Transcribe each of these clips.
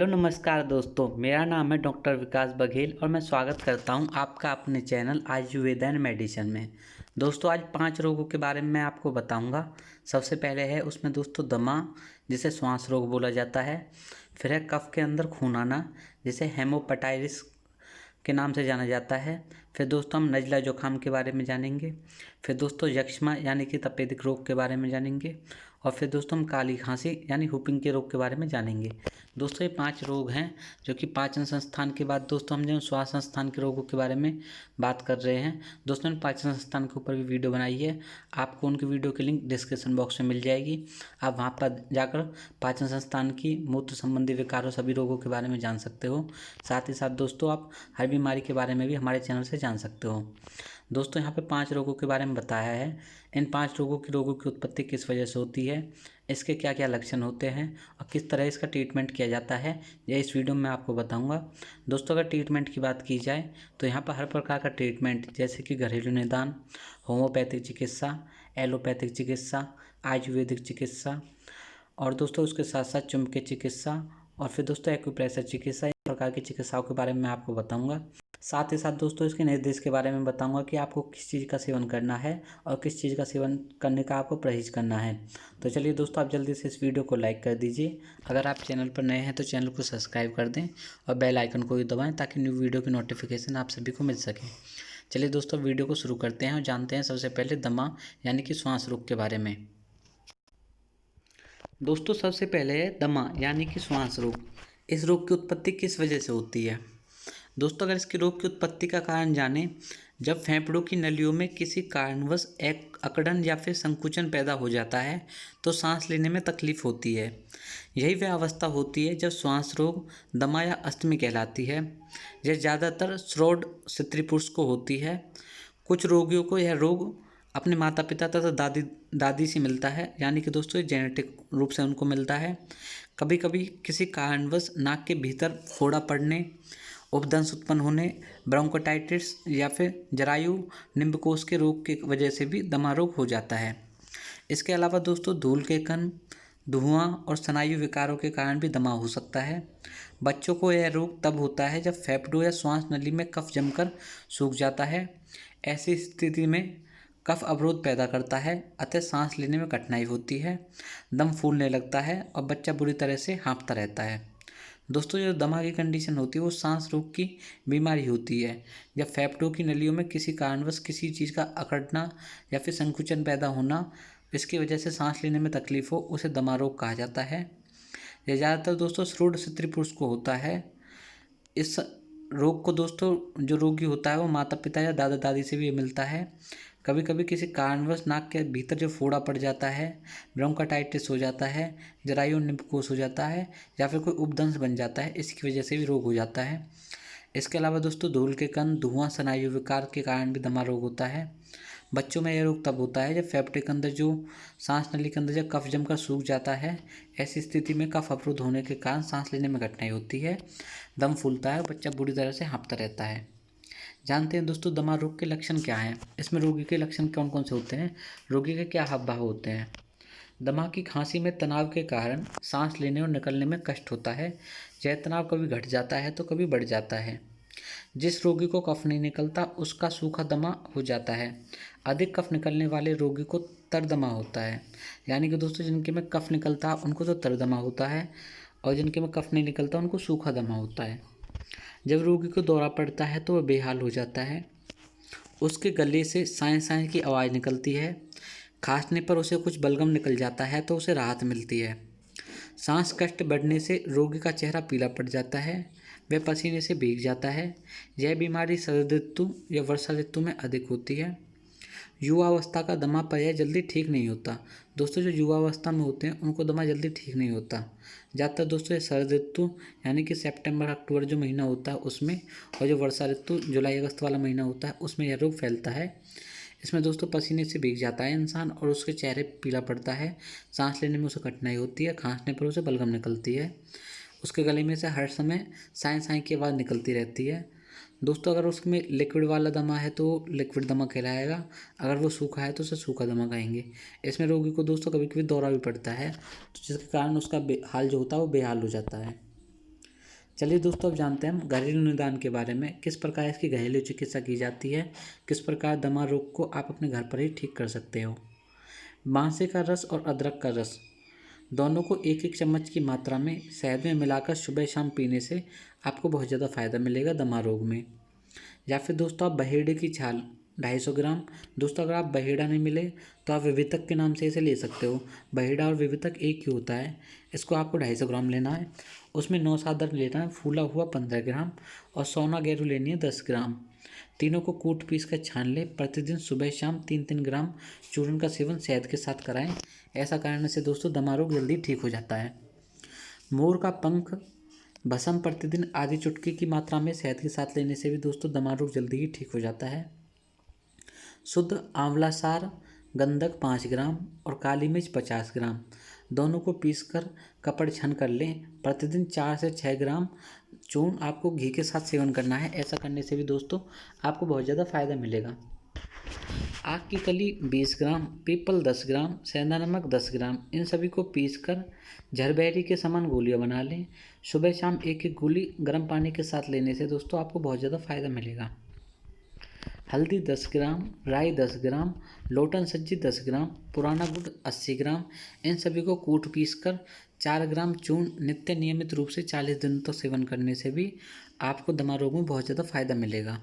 Hello नमस्कार दोस्तों, मेरा नाम है डॉक्टर विकास बघेल और मैं स्वागत करता हूं आपका अपने चैनल आयुर्वेद एंड मेडिसिन में। दोस्तों आज 5 रोगों के बारे में मैं आपको बताऊंगा। सबसे पहले है उसमें दोस्तों दमा, जिसे श्वास रोग बोला जाता है। फिर है कफ के अंदर खून आना, जिसे हेमोपेटाइटिस के नाम से जाना जाता है। फिर दोस्तों हम नज़ला जुकाम के बारे में जानेंगे। फिर दोस्तों यक्ष्मा यानी कि तपेदिक रोग के बारे में जानेंगे। और फिर दोस्तों हम काली खांसी यानी हुपिंग के रोग के बारे में जानेंगे। दोस्तों ये 5 रोग हैं जो कि पाचन संस्थान के बाद दोस्तों हम जो श्वास संस्थान के रोगों के बारे में बात कर रहे हैं। दोस्तों ने पाचन संस्थान के ऊपर भी वीडियो बनाई है, आपको उनकी वीडियो की लिंक डिस्क्रिप्शन बॉक्स में मिल जाएगी। आप वहाँ पर जाकर पाचन संस्थान की मूत्र संबंधी विकारों सभी रोगों के बारे में जान सकते हो। साथ ही साथ दोस्तों आप हर बीमारी के बारे में भी हमारे चैनल से जान सकते हो। दोस्तों यहाँ पे 5 रोगों के बारे में बताया है। इन 5 रोगों की उत्पत्ति किस वजह से होती है, इसके क्या क्या लक्षण होते हैं और किस तरह इसका ट्रीटमेंट किया जाता है, यह इस वीडियो में आपको बताऊंगा। दोस्तों अगर ट्रीटमेंट की बात की जाए तो यहाँ पर हर प्रकार का ट्रीटमेंट जैसे कि घरेलू निदान, होम्योपैथिक चिकित्सा, एलोपैथिक चिकित्सा, आयुर्वेदिक चिकित्सा और दोस्तों उसके साथ साथ चुंबकीय चिकित्सा और फिर दोस्तों एक्यूप्रेशर चिकित्सा, इन प्रकार की चिकित्साओं के बारे में मैं आपको बताऊंगा। साथ ही साथ दोस्तों इसके निर्देश के बारे में बताऊंगा कि आपको किस चीज़ का सेवन करना है और किस चीज़ का सेवन करने का आपको परहेज करना है। तो चलिए दोस्तों आप जल्दी से इस वीडियो को लाइक कर दीजिए। अगर आप चैनल पर नए हैं तो चैनल को सब्सक्राइब कर दें और बेल आइकन को भी दबाएं ताकि न्यू वीडियो की नोटिफिकेशन आप सभी को मिल सके। चलिए दोस्तों वीडियो को शुरू करते हैं और जानते हैं सबसे पहले दमा यानी कि श्वास रोग के बारे में। दोस्तों सबसे पहले है दमा यानी कि श्वास रोग। इस रोग की उत्पत्ति किस वजह से होती है? दोस्तों अगर इसकी रोग की उत्पत्ति का कारण जानें, जब फेफड़ों की नलियों में किसी कारणवश एक अकड़न या फिर संकुचन पैदा हो जाता है तो सांस लेने में तकलीफ होती है। यही वह अवस्था होती है जब श्वास रोग दमा या अस्थमी कहलाती है। यह ज़्यादातर श्रोड स्त्री पुरुष को होती है। कुछ रोगियों को यह रोग अपने माता पिता तथा दादी से मिलता है, यानी कि दोस्तों ये जेनेटिक रूप से उनको मिलता है। कभी कभी किसी कारणवश नाक के भीतर फोड़ा पड़ने, उपदंश उत्पन्न होने, ब्रोंकोटाइटिस या फिर जरायु निम्बकोश के रोग की वजह से भी दमा रोग हो जाता है। इसके अलावा दोस्तों धूल के कण, धुआं और स्नायु विकारों के कारण भी दमा हो सकता है। बच्चों को यह रोग तब होता है जब फेफड़ों या श्वास नली में कफ जमकर सूख जाता है। ऐसी स्थिति में कफ अवरोध पैदा करता है, अतः सांस लेने में कठिनाई होती है, दम फूलने लगता है और बच्चा बुरी तरह से हाँफता रहता है। दोस्तों जो दमा की कंडीशन होती है वो सांस रोग की बीमारी होती है। जब फेफड़ों की नलियों में किसी कारणवश किसी चीज़ का अकड़ना या फिर संकुचन पैदा होना, इसकी वजह से सांस लेने में तकलीफ हो, उसे दमा रोग कहा जाता है। यह ज़्यादातर दोस्तों श्रोड स्त्री पुरुष को होता है। इस रोग को दोस्तों जो रोगी होता है वो माता पिता या दादा दादी से भी मिलता है। कभी कभी किसी कारणवश नाक के भीतर जो फोड़ा पड़ जाता है, ब्रोंकाटाइटिस हो जाता है, जरायु निम्बकोश हो जाता है या फिर कोई उपदंश बन जाता है, इसकी वजह से भी रोग हो जाता है। इसके अलावा दोस्तों धूल के कण, धुआं, स्नायु विकार के कारण भी दमा रोग होता है। बच्चों में यह रोग तब होता है जब फेफड़े के अंदर जो सांस नली के अंदर जब कफ जमकर सूख जाता है। ऐसी स्थिति में कफ अवरुद्ध होने के कारण सांस लेने में कठिनाई होती है, दम फूलता है और बच्चा बुरी तरह से हाँफता रहता है। जानते हैं दोस्तों दमा रोग के लक्षण क्या हैं? इसमें रोगी के लक्षण कौन कौन से होते हैं, रोगी के क्या हाव भाव होते हैं? दमा की खांसी में तनाव के कारण सांस लेने और निकलने में कष्ट होता है। यह तनाव कभी घट जाता है तो कभी बढ़ जाता है। जिस रोगी को कफ नहीं निकलता उसका सूखा दमा हो जाता है। अधिक कफ निकलने वाले रोगी को तर्दमा होता है। यानी कि दोस्तों जिनके में कफ निकलता है उनको तो तर्दमा होता है और जिनके में कफ नहीं निकलता उनको सूखा दमा होता है। जब रोगी को दौरा पड़ता है तो वह बेहाल हो जाता है। उसके गले से साएं साएं की आवाज़ निकलती है। खांसने पर उसे कुछ बलगम निकल जाता है तो उसे राहत मिलती है। सांस कष्ट बढ़ने से रोगी का चेहरा पीला पड़ जाता है, वह पसीने से भीग जाता है। यह बीमारी शरद ऋतु या वर्षा ऋतु में अधिक होती है। युवावस्था का दमा प्रायः जल्दी ठीक नहीं होता। दोस्तों जो युवावस्था में होते हैं उनको दमा जल्दी ठीक नहीं होता। ज़्यादातर दोस्तों ये शरद ऋतु यानी कि सितंबर अक्टूबर जो महीना होता है उसमें, और जो वर्षा ऋतु जुलाई अगस्त वाला महीना होता है उसमें यह रोग फैलता है। इसमें दोस्तों पसीने से भीग जाता है इंसान और उसके चेहरे पीला पड़ता है, सांस लेने में उसे कठिनाई होती है, खांसने पर उसे बलगम निकलती है, उसके गले में से हर समय साएं साएं की आवाज़ निकलती रहती है। दोस्तों अगर उसमें लिक्विड वाला दमा है तो लिक्विड दमा कहलाएगा, अगर वो सूखा है तो उसे सूखा दमा कहेंगे। इसमें रोगी को दोस्तों कभी कभी दौरा भी पड़ता है, तो जिसके कारण उसका हाल जो होता है वो बेहाल हो जाता है। चलिए दोस्तों, अब जानते हैं हम घरेलू निदान के बारे में। किस प्रकार इसकी घरेलू चिकित्सा की जाती है, किस प्रकार दमा रोग को आप अपने घर पर ही ठीक कर सकते हो। बांसे का रस और अदरक का रस दोनों को 1-1 चम्मच की मात्रा में शहद में मिलाकर सुबह शाम पीने से आपको बहुत ज़्यादा फ़ायदा मिलेगा दमा रोग में। या फिर दोस्तों आप बहेड़े की छाल 250 ग्राम। दोस्तों अगर आप बहेड़ा नहीं मिले तो आप विवितक के नाम से इसे ले सकते हो। बहेड़ा और विवितक एक ही होता है। इसको आपको 250 ग्राम लेना है। उसमें 9 सादर लेना है, फूला हुआ 15 ग्राम और सोना गेरू लेनी है 10 ग्राम। तीनों को कूट पीस कर छान लें। प्रतिदिन सुबह शाम 3-3 ग्राम चूर्ण का सेवन शहद के साथ कराएं। ऐसा करने से दोस्तों दमा रोग जल्दी ठीक हो जाता है। मोर का पंख भस्म प्रतिदिन आधी चुटकी की मात्रा में शहद के साथ लेने से भी दोस्तों दमा रोग जल्दी ही ठीक हो जाता है। शुद्ध आंवला सार गंधक 5 ग्राम और काली मिर्च 50 ग्राम दोनों को पीसकर कपड़ छन कर लें। प्रतिदिन 4 से 6 ग्राम चूर्ण आपको घी के साथ सेवन करना है। ऐसा करने से भी दोस्तों आपको बहुत ज़्यादा फायदा मिलेगा। आक की कली 20 ग्राम, पीपल 10 ग्राम, सेंधा नमक 10 ग्राम, इन सभी को पीसकर झरबैरी के समान गोलियां बना लें। सुबह शाम 1-1 गोली गर्म पानी के साथ लेने से दोस्तों आपको बहुत ज़्यादा फायदा मिलेगा। हल्दी 10 ग्राम, राई 10 ग्राम, लोटन सज्जी 10 ग्राम, पुराना गुड़ 80 ग्राम, इन सभी को कूट पीस कर 4 ग्राम चूर्ण नित्य नियमित रूप से 40 दिनों तक सेवन करने से भी आपको दमा रोग में बहुत ज़्यादा फायदा मिलेगा।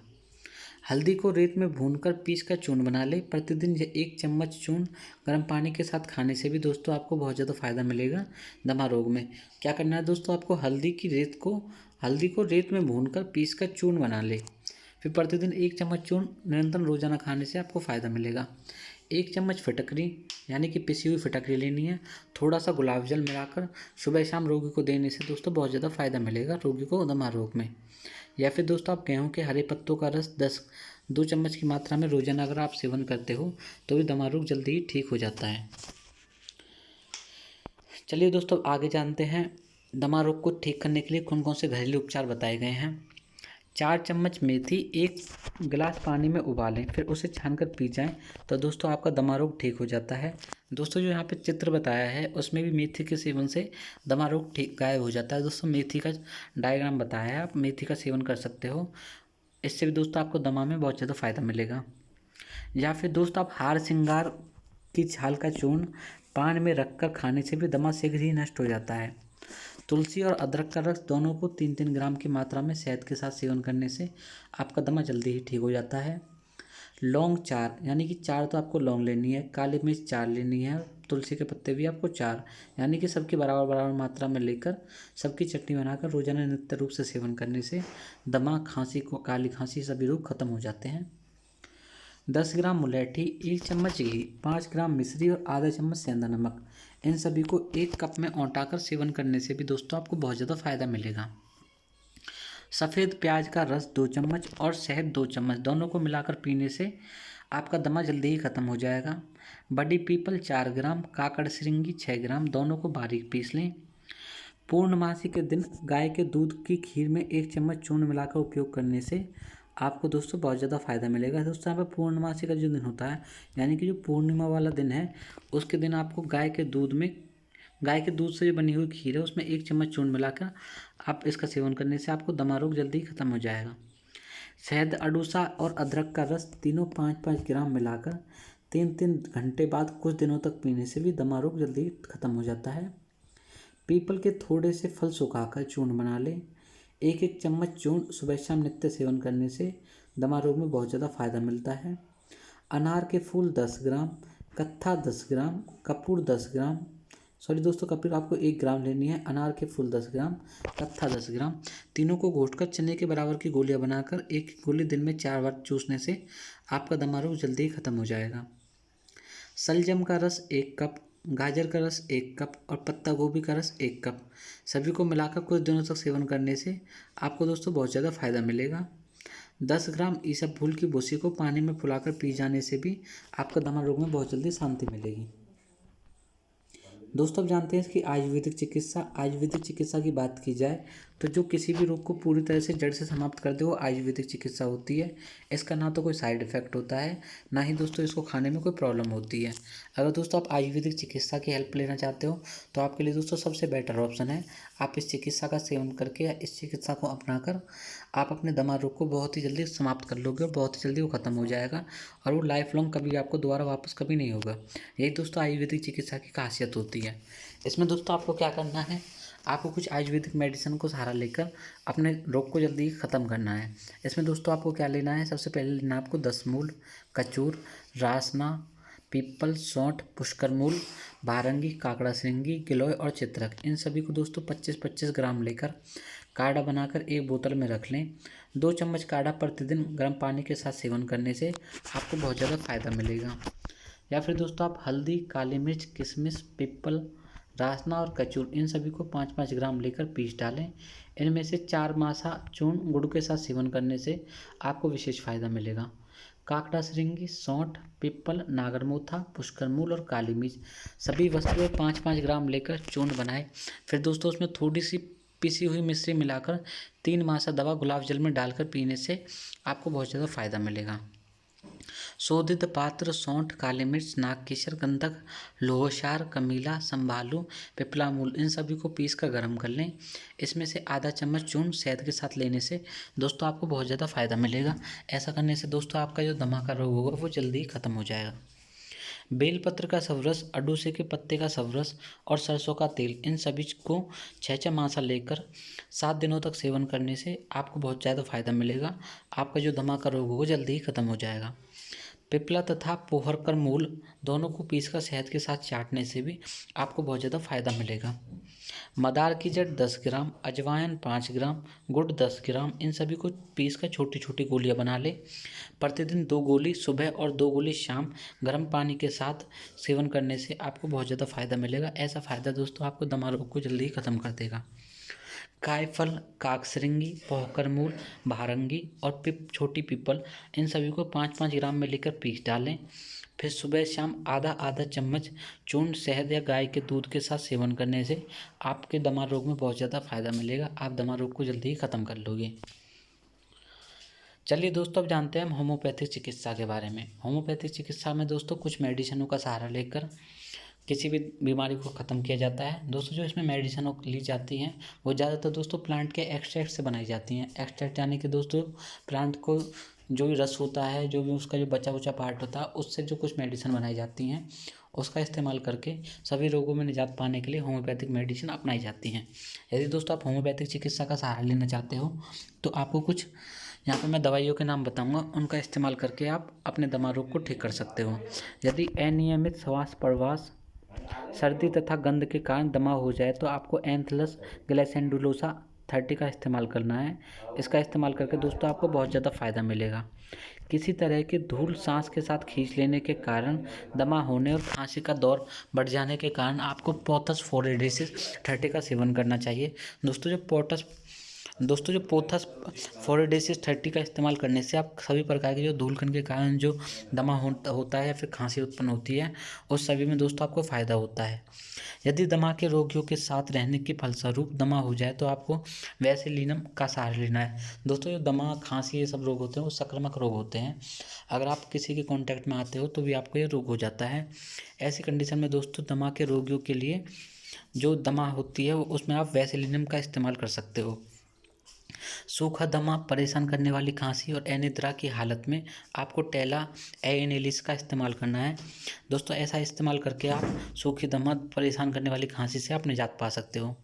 हल्दी को रेत में भूनकर पीस कर चूर्ण बना ले। प्रतिदिन 1 चम्मच चूर्ण गर्म पानी के साथ खाने से भी दोस्तों आपको बहुत ज़्यादा फायदा मिलेगा दमा रोग में। क्या करना है दोस्तों, आपको हल्दी को रेत में भूनकर पीस कर चूर्ण बना ले। फिर प्रतिदिन 1 चम्मच चूर्ण निरंतर रोजाना खाने से आपको फ़ायदा मिलेगा। 1 चम्मच फिटकरी यानी कि पिसी हुई फिटकरी लेनी है। थोड़ा सा गुलाब जल मिलाकर सुबह शाम रोगी को देने से दोस्तों बहुत ज़्यादा फायदा मिलेगा रोगी को दमा रोग में। या फिर दोस्तों आप गेहूं के हरे पत्तों का रस 2 चम्मच की मात्रा में रोजाना अगर आप सेवन करते हो तो भी दमा रोग जल्दी ही ठीक हो जाता है। चलिए दोस्तों आगे जानते हैं दमा रोग को ठीक करने के लिए कौन कौन से घरेलू उपचार बताए गए हैं। 4 चम्मच मेथी 1 गिलास पानी में उबालें, फिर उसे छानकर पी जाएं तो दोस्तों आपका दमा रोग ठीक हो जाता है। दोस्तों जो यहाँ पे चित्र बताया है उसमें भी मेथी के सेवन से दमा रोग ठीक गायब हो जाता है। दोस्तों मेथी का डायग्राम बताया है, आप मेथी का सेवन कर सकते हो। इससे भी दोस्तों आपको दमा में बहुत ज़्यादा फायदा मिलेगा। या फिर दोस्तों आप हार श्रृंगार की छाल का चूर्ण पान में रखकर खाने से भी दमा शीघ्र ही नष्ट हो जाता है। तुलसी और अदरक का रस दोनों को 3-3 ग्राम की मात्रा में शहद के साथ सेवन करने से आपका दमा जल्दी ही ठीक हो जाता है। लौंग 4 यानी कि 4 तो आपको लौंग लेनी है, काली मिर्च 4 लेनी है, तुलसी के पत्ते भी आपको 4 यानी कि सबकी बराबर बराबर मात्रा में लेकर सबकी चटनी बनाकर रोजाना नित्य रूप से सेवन करने से दमा, खांसी को काली खांसी सभी रोग खत्म हो जाते हैं। 10 ग्राम मुलैठी, 1 चम्मच घी, 5 ग्राम मिश्री और आधा चम्मच सेंधा नमक, इन सभी को 1 कप में औंटाकर सेवन करने से भी दोस्तों आपको बहुत ज़्यादा फायदा मिलेगा। सफ़ेद प्याज का रस 2 चम्मच और शहद 2 चम्मच दोनों को मिलाकर पीने से आपका दमा जल्दी ही खत्म हो जाएगा। बड़ी पीपल 4 ग्राम, काकड़ सिरंगी 6 ग्राम दोनों को बारीक पीस लें। पूर्णमासी के दिन गाय के दूध की खीर में 1 चम्मच चूर्ण मिलाकर उपयोग करने से आपको दोस्तों बहुत ज़्यादा फायदा मिलेगा। दोस्तों यहाँ पर पूर्णमासी का जो दिन होता है यानी कि जो पूर्णिमा वाला दिन है उसके दिन आपको गाय के दूध से जो बनी हुई खीर है उसमें 1 चम्मच चूर्ण मिलाकर आप इसका सेवन करने से आपको दमा रोग जल्दी ही खत्म हो जाएगा। शहद, अडूसा और अदरक का रस तीनों 5-5 ग्राम मिलाकर 3-3 घंटे बाद कुछ दिनों तक पीने से भी दमा रोग जल्दी खत्म हो जाता है। पीपल के थोड़े से फल सुखाकर चूर्ण बना लें। 1-1 चम्मच चूर्ण सुबह शाम नित्य सेवन करने से दमा रोग में बहुत ज़्यादा फायदा मिलता है। अनार के फूल 10 ग्राम, कत्था 10 ग्राम, कपूर 10 ग्राम, कपूर आपको 1 ग्राम लेनी है, अनार के फूल 10 ग्राम, कत्था 10 ग्राम, तीनों को घोटकर चने के बराबर की गोलियां बनाकर 1 गोली दिन में 4 बार चूसने से आपका दमा रोग जल्दी ही खत्म हो जाएगा। शलजम का रस 1 कप, गाजर का रस 1 कप और पत्ता गोभी का रस 1 कप सभी को मिलाकर कुछ दिनों तक सेवन करने से आपको दोस्तों बहुत ज़्यादा फायदा मिलेगा। 10 ग्राम ईसब फूल की भूसी को पानी में फुलाकर पी जाने से भी आपका दमा रोग में बहुत जल्दी शांति मिलेगी। दोस्तों अब जानते हैं इसकी आयुर्वेदिक चिकित्सा की बात की जाए तो जो किसी भी रोग को पूरी तरह से जड़ से समाप्त कर दे वो आयुर्वेदिक चिकित्सा होती है। इसका ना तो कोई साइड इफेक्ट होता है, ना ही दोस्तों इसको खाने में कोई प्रॉब्लम होती है। अगर दोस्तों आप आयुर्वेदिक चिकित्सा की हेल्प लेना चाहते हो तो आपके लिए दोस्तों सबसे बेटर ऑप्शन है, आप इस चिकित्सा का सेवन करके या इस चिकित्सा को अपनाकर आप अपने दमा रोग को बहुत ही जल्दी समाप्त कर लोगे और बहुत ही जल्दी वो ख़त्म हो जाएगा और वो लाइफ लॉन्ग कभी आपको दोबारा वापस कभी नहीं होगा। यही दोस्तों आयुर्वेदिक चिकित्सा की खासियत होती है। इसमें दोस्तों आपको क्या करना है, आपको कुछ आयुर्वेदिक मेडिसिन को सहारा लेकर अपने रोग को जल्दी ख़त्म करना है। इसमें दोस्तों आपको क्या लेना है, सबसे पहले लेना आपको दसमूल, कचूर, रासना, पीपल, सौंठ, पुष्करमूल, भारंगी, काकड़ा श्रृंगी, गिलोय और चित्रक, इन सभी को दोस्तों 25-25 ग्राम लेकर काढ़ा बनाकर एक बोतल में रख लें। 2 चम्मच काढ़ा प्रतिदिन गर्म पानी के साथ सेवन करने से आपको बहुत ज़्यादा फ़ायदा मिलेगा। या फिर दोस्तों आप हल्दी, काली मिर्च, किशमिश, पीपल, रासना और कचूर, इन सभी को 5-5 ग्राम लेकर पीस डालें। इनमें से 4 मासा चूर्ण गुड़ के साथ सेवन करने से आपको विशेष फायदा मिलेगा। काकड़ा श्रृंगी, सौंठ, पीपल, नागरमोथा, पुष्करमूल और काली मिर्च, सभी वस्तुएं 5-5 ग्राम लेकर चूर्ण बनाएं। फिर दोस्तों उसमें थोड़ी सी पिसी हुई मिश्री मिलाकर 3 मासा दवा गुलाब जल में डालकर पीने से आपको बहुत ज़्यादा फायदा मिलेगा। शोधित पात्र सौंठ, काली मिर्च, नागकेसर, गंधक, लोहसार, कमीला, संभालू, पिपलामूल, इन सभी को पीस कर गर्म कर लें। इसमें से आधा चम्मच चूर्ण शहद के साथ लेने से दोस्तों आपको बहुत ज़्यादा फायदा मिलेगा। ऐसा करने से दोस्तों आपका जो दमा का रोग होगा वो जल्दी ही खत्म हो जाएगा। बेलपत्र का सबरस, अडूसे के पत्ते का सबरस और सरसों का तेल, इन सभी को 6-6 मासा लेकर 7 दिनों तक सेवन करने से आपको बहुत ज़्यादा फायदा मिलेगा। आपका जो दमा का रोग होगा जल्दी ही खत्म हो जाएगा। पिपला तथा पोहरकर मूल दोनों को पीसकर शहद के साथ चाटने से भी आपको बहुत ज़्यादा फायदा मिलेगा। मदार की जड़ 10 ग्राम, अजवाइन 5 ग्राम, गुड़ 10 ग्राम, इन सभी को पीसकर छोटी छोटी गोलियां बना ले। प्रतिदिन 2 गोली सुबह और 2 गोली शाम गर्म पानी के साथ सेवन करने से आपको बहुत ज़्यादा फायदा मिलेगा। ऐसा फायदा दोस्तों आपको दमा रोग को जल्दी ही खत्म कर देगा। कायफल, काकसरिंगी, पोहकरमूल, भारंगी और छोटी पीपल, इन सभी को 5-5 ग्राम में लेकर पीस डालें। फिर सुबह शाम आधा आधा चम्मच चूर्ण शहद या गाय के दूध के साथ सेवन करने से आपके दमा रोग में बहुत ज़्यादा फायदा मिलेगा। आप दमा रोग को जल्दी ही ख़त्म कर लोगे। चलिए दोस्तों अब जानते हैं हम होम्योपैथिक चिकित्सा के बारे में। होम्योपैथिक चिकित्सा में दोस्तों कुछ मेडिसिनों का सहारा लेकर किसी भी बीमारी को ख़त्म किया जाता है। दोस्तों जो इसमें मेडिसिन ली जाती हैं वो ज़्यादातर दोस्तों प्लांट के एक्सट्रैक्ट से बनाई जाती हैं। एक्सट्रैक्ट यानी कि दोस्तों प्लांट को जो भी रस होता है, जो भी उसका जो बचा कुचा पार्ट होता है, उससे जो कुछ मेडिसिन बनाई जाती हैं उसका इस्तेमाल करके सभी रोगों में निजात पाने के लिए होम्योपैथिक मेडिसिन अपनाई जाती हैं। यदि दोस्तों आप होम्योपैथिक चिकित्सा का सहारा लेना चाहते हो तो आपको कुछ यहाँ पे मैं दवाइयों के नाम बताऊंगा, उनका इस्तेमाल करके आप अपने दमा रोग को ठीक कर सकते हो। यदि अनियमित श्वास प्रश्वास, सर्दी तथा गंध के कारण दमा हो जाए तो आपको एंथलस ग्लैसेंडुलोसा 30 का इस्तेमाल करना है। इसका इस्तेमाल करके दोस्तों आपको बहुत ज़्यादा फायदा मिलेगा। किसी तरह की धूल सांस के साथ खींच लेने के कारण दमा होने और खांसी का दौर बढ़ जाने के कारण आपको पोथस फोरिडेसिस 30 का सेवन करना चाहिए। दोस्तों जो पोथस फोरिडेसिस 30 का इस्तेमाल करने से आप सभी प्रकार के जो धूलकण के कारण जो दमा होता है या फिर खांसी उत्पन्न होती है उस सभी में दोस्तों आपको फ़ायदा होता है। यदि दमा के रोगियों के साथ रहने के फलस्वरूप दमा हो जाए तो आपको वैसेलिनम का सहारा लेना है। दोस्तों जो दमा, खांसी ये सब रोग होते हैं वो संक्रामक रोग होते हैं। अगर आप किसी के कांटेक्ट में आते हो तो भी आपको ये रोग हो जाता है। ऐसी कंडीशन में दोस्तों दमा के रोगियों के लिए जो दमा होती है उसमें आप वैसेलिनम का इस्तेमाल कर सकते हो। सूखा दमा, परेशान करने वाली खांसी और अनिद्रा की हालत में आपको टेला एनेलिस का इस्तेमाल करना है। दोस्तों ऐसा इस्तेमाल करके आप सूखी दमा, परेशान करने वाली खांसी से आप निजात पा सकते हो।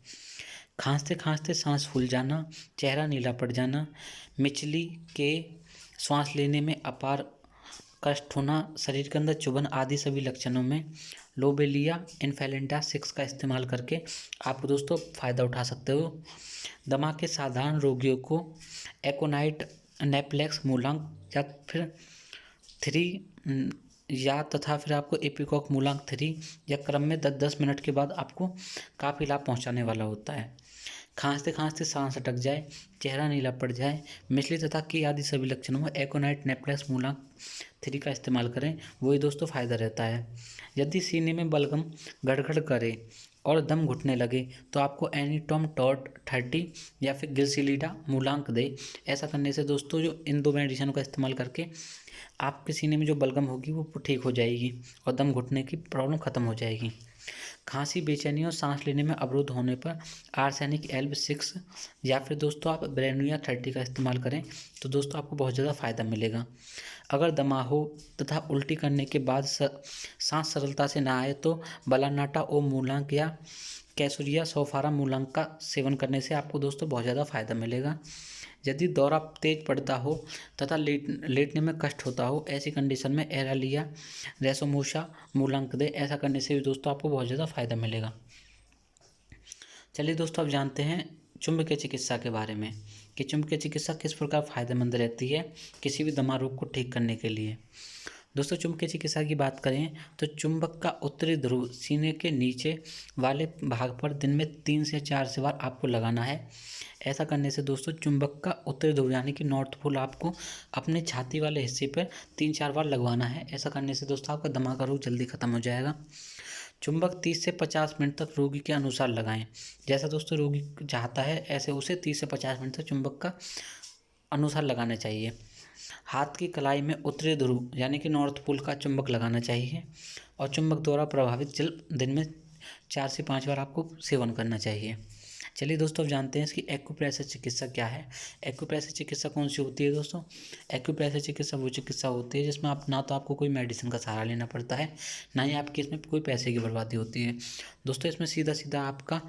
खांसते खांसते सांस फूल जाना, चेहरा नीला पड़ जाना, मिचली के सांस लेने में अपार कष्ट होना, शरीर के अंदर चुभन आदि सभी लक्षणों में लोबेलिया इन्फ्लुएंजा 6 का इस्तेमाल करके आप दोस्तों फ़ायदा उठा सकते हो। दमा के साधारण रोगियों को एकोनाइट, नेप्लेक्स, मूलांक या फिर 3 या तथा फिर आपको एपिकॉक मूलांक 3 या क्रम में 10-10 मिनट के बाद आपको काफ़ी लाभ पहुंचाने वाला होता है। खांसते खांसते सांस अटक जाए, चेहरा नीला पड़ जाए, मिचली तथा की आदि सभी लक्षणों में एकोनाइट, नेप्लेक्स, मूलांक 3 का इस्तेमाल करें, वही दोस्तों फ़ायदा रहता है। यदि सीने में बलगम गड़गड़ करे और दम घुटने लगे तो आपको एनीटॉम टॉट 30 या फिर ग्लिसिलिडा मूलांक दे। ऐसा करने से दोस्तों जो इन दो मेडिसिन का इस्तेमाल करके आपके सीने में जो बलगम होगी वो ठीक हो जाएगी और दम घुटने की प्रॉब्लम ख़त्म हो जाएगी। खांसी, बेचैनी और सांस लेने में अवरोध होने पर आर्सेनिक एल्ब 6 या फिर दोस्तों आप ब्रेनुया 30 का इस्तेमाल करें तो दोस्तों आपको बहुत ज़्यादा फ़ायदा मिलेगा। अगर दमा हो तथा उल्टी करने के बाद सांस सरलता से ना आए तो बलानाटा ओ मूलांक या कैसुरिया सोफारा मूलांक का सेवन करने से आपको दोस्तों बहुत ज़्यादा फ़ायदा मिलेगा। यदि दौरा तेज पड़ता हो तथा लेटने में कष्ट होता हो, ऐसी कंडीशन में एरालिया रेसोमोसा मूलांक दे। ऐसा करने से भी दोस्तों आपको बहुत ज़्यादा फायदा मिलेगा। चलिए दोस्तों अब जानते हैं चुंबकीय चिकित्सा के बारे में कि चुंबकीय चिकित्सा किस प्रकार फायदेमंद रहती है किसी भी दमा रोग को ठीक करने के लिए। दोस्तों चुंबकीय चिकित्सा की बात करें तो चुंबक का उत्तरी ध्रुव सीने के नीचे वाले भाग पर दिन में 3 से 4 बार आपको लगाना है। ऐसा करने से दोस्तों चुंबक का उत्तरी ध्रुव यानी कि नॉर्थ पोल आपको अपने छाती वाले हिस्से पर 3-4 बार लगवाना है। ऐसा करने से दोस्तों आपका दमा का रोग जल्दी खत्म हो जाएगा। चुंबक 30 से 50 मिनट तक रोगी के अनुसार लगाएं। जैसा दोस्तों रोगी चाहता है ऐसे उसे 30 से 50 मिनट तक चुंबक का अनुसार लगाना चाहिए। हाथ की कलाई में उत्तरी ध्रुव यानी कि नॉर्थ पोल का चुंबक लगाना चाहिए और चुंबक द्वारा प्रभावित जल दिन में 4 से 5 बार आपको सेवन करना चाहिए। चलिए दोस्तों अब जानते हैं इसकी एक्यूप्रेशर चिकित्सा क्या है। एक्यूप्रेशर चिकित्सा कौन सी होती है दोस्तों? एक्यूप्रेशर चिकित्सा वो चिकित्सा होती है जिसमें आप ना तो आपको कोई मेडिसिन का सहारा लेना पड़ता है, ना ही आपकी इसमें कोई पैसे की बर्बादी होती है। दोस्तों इसमें सीधा सीधा आपका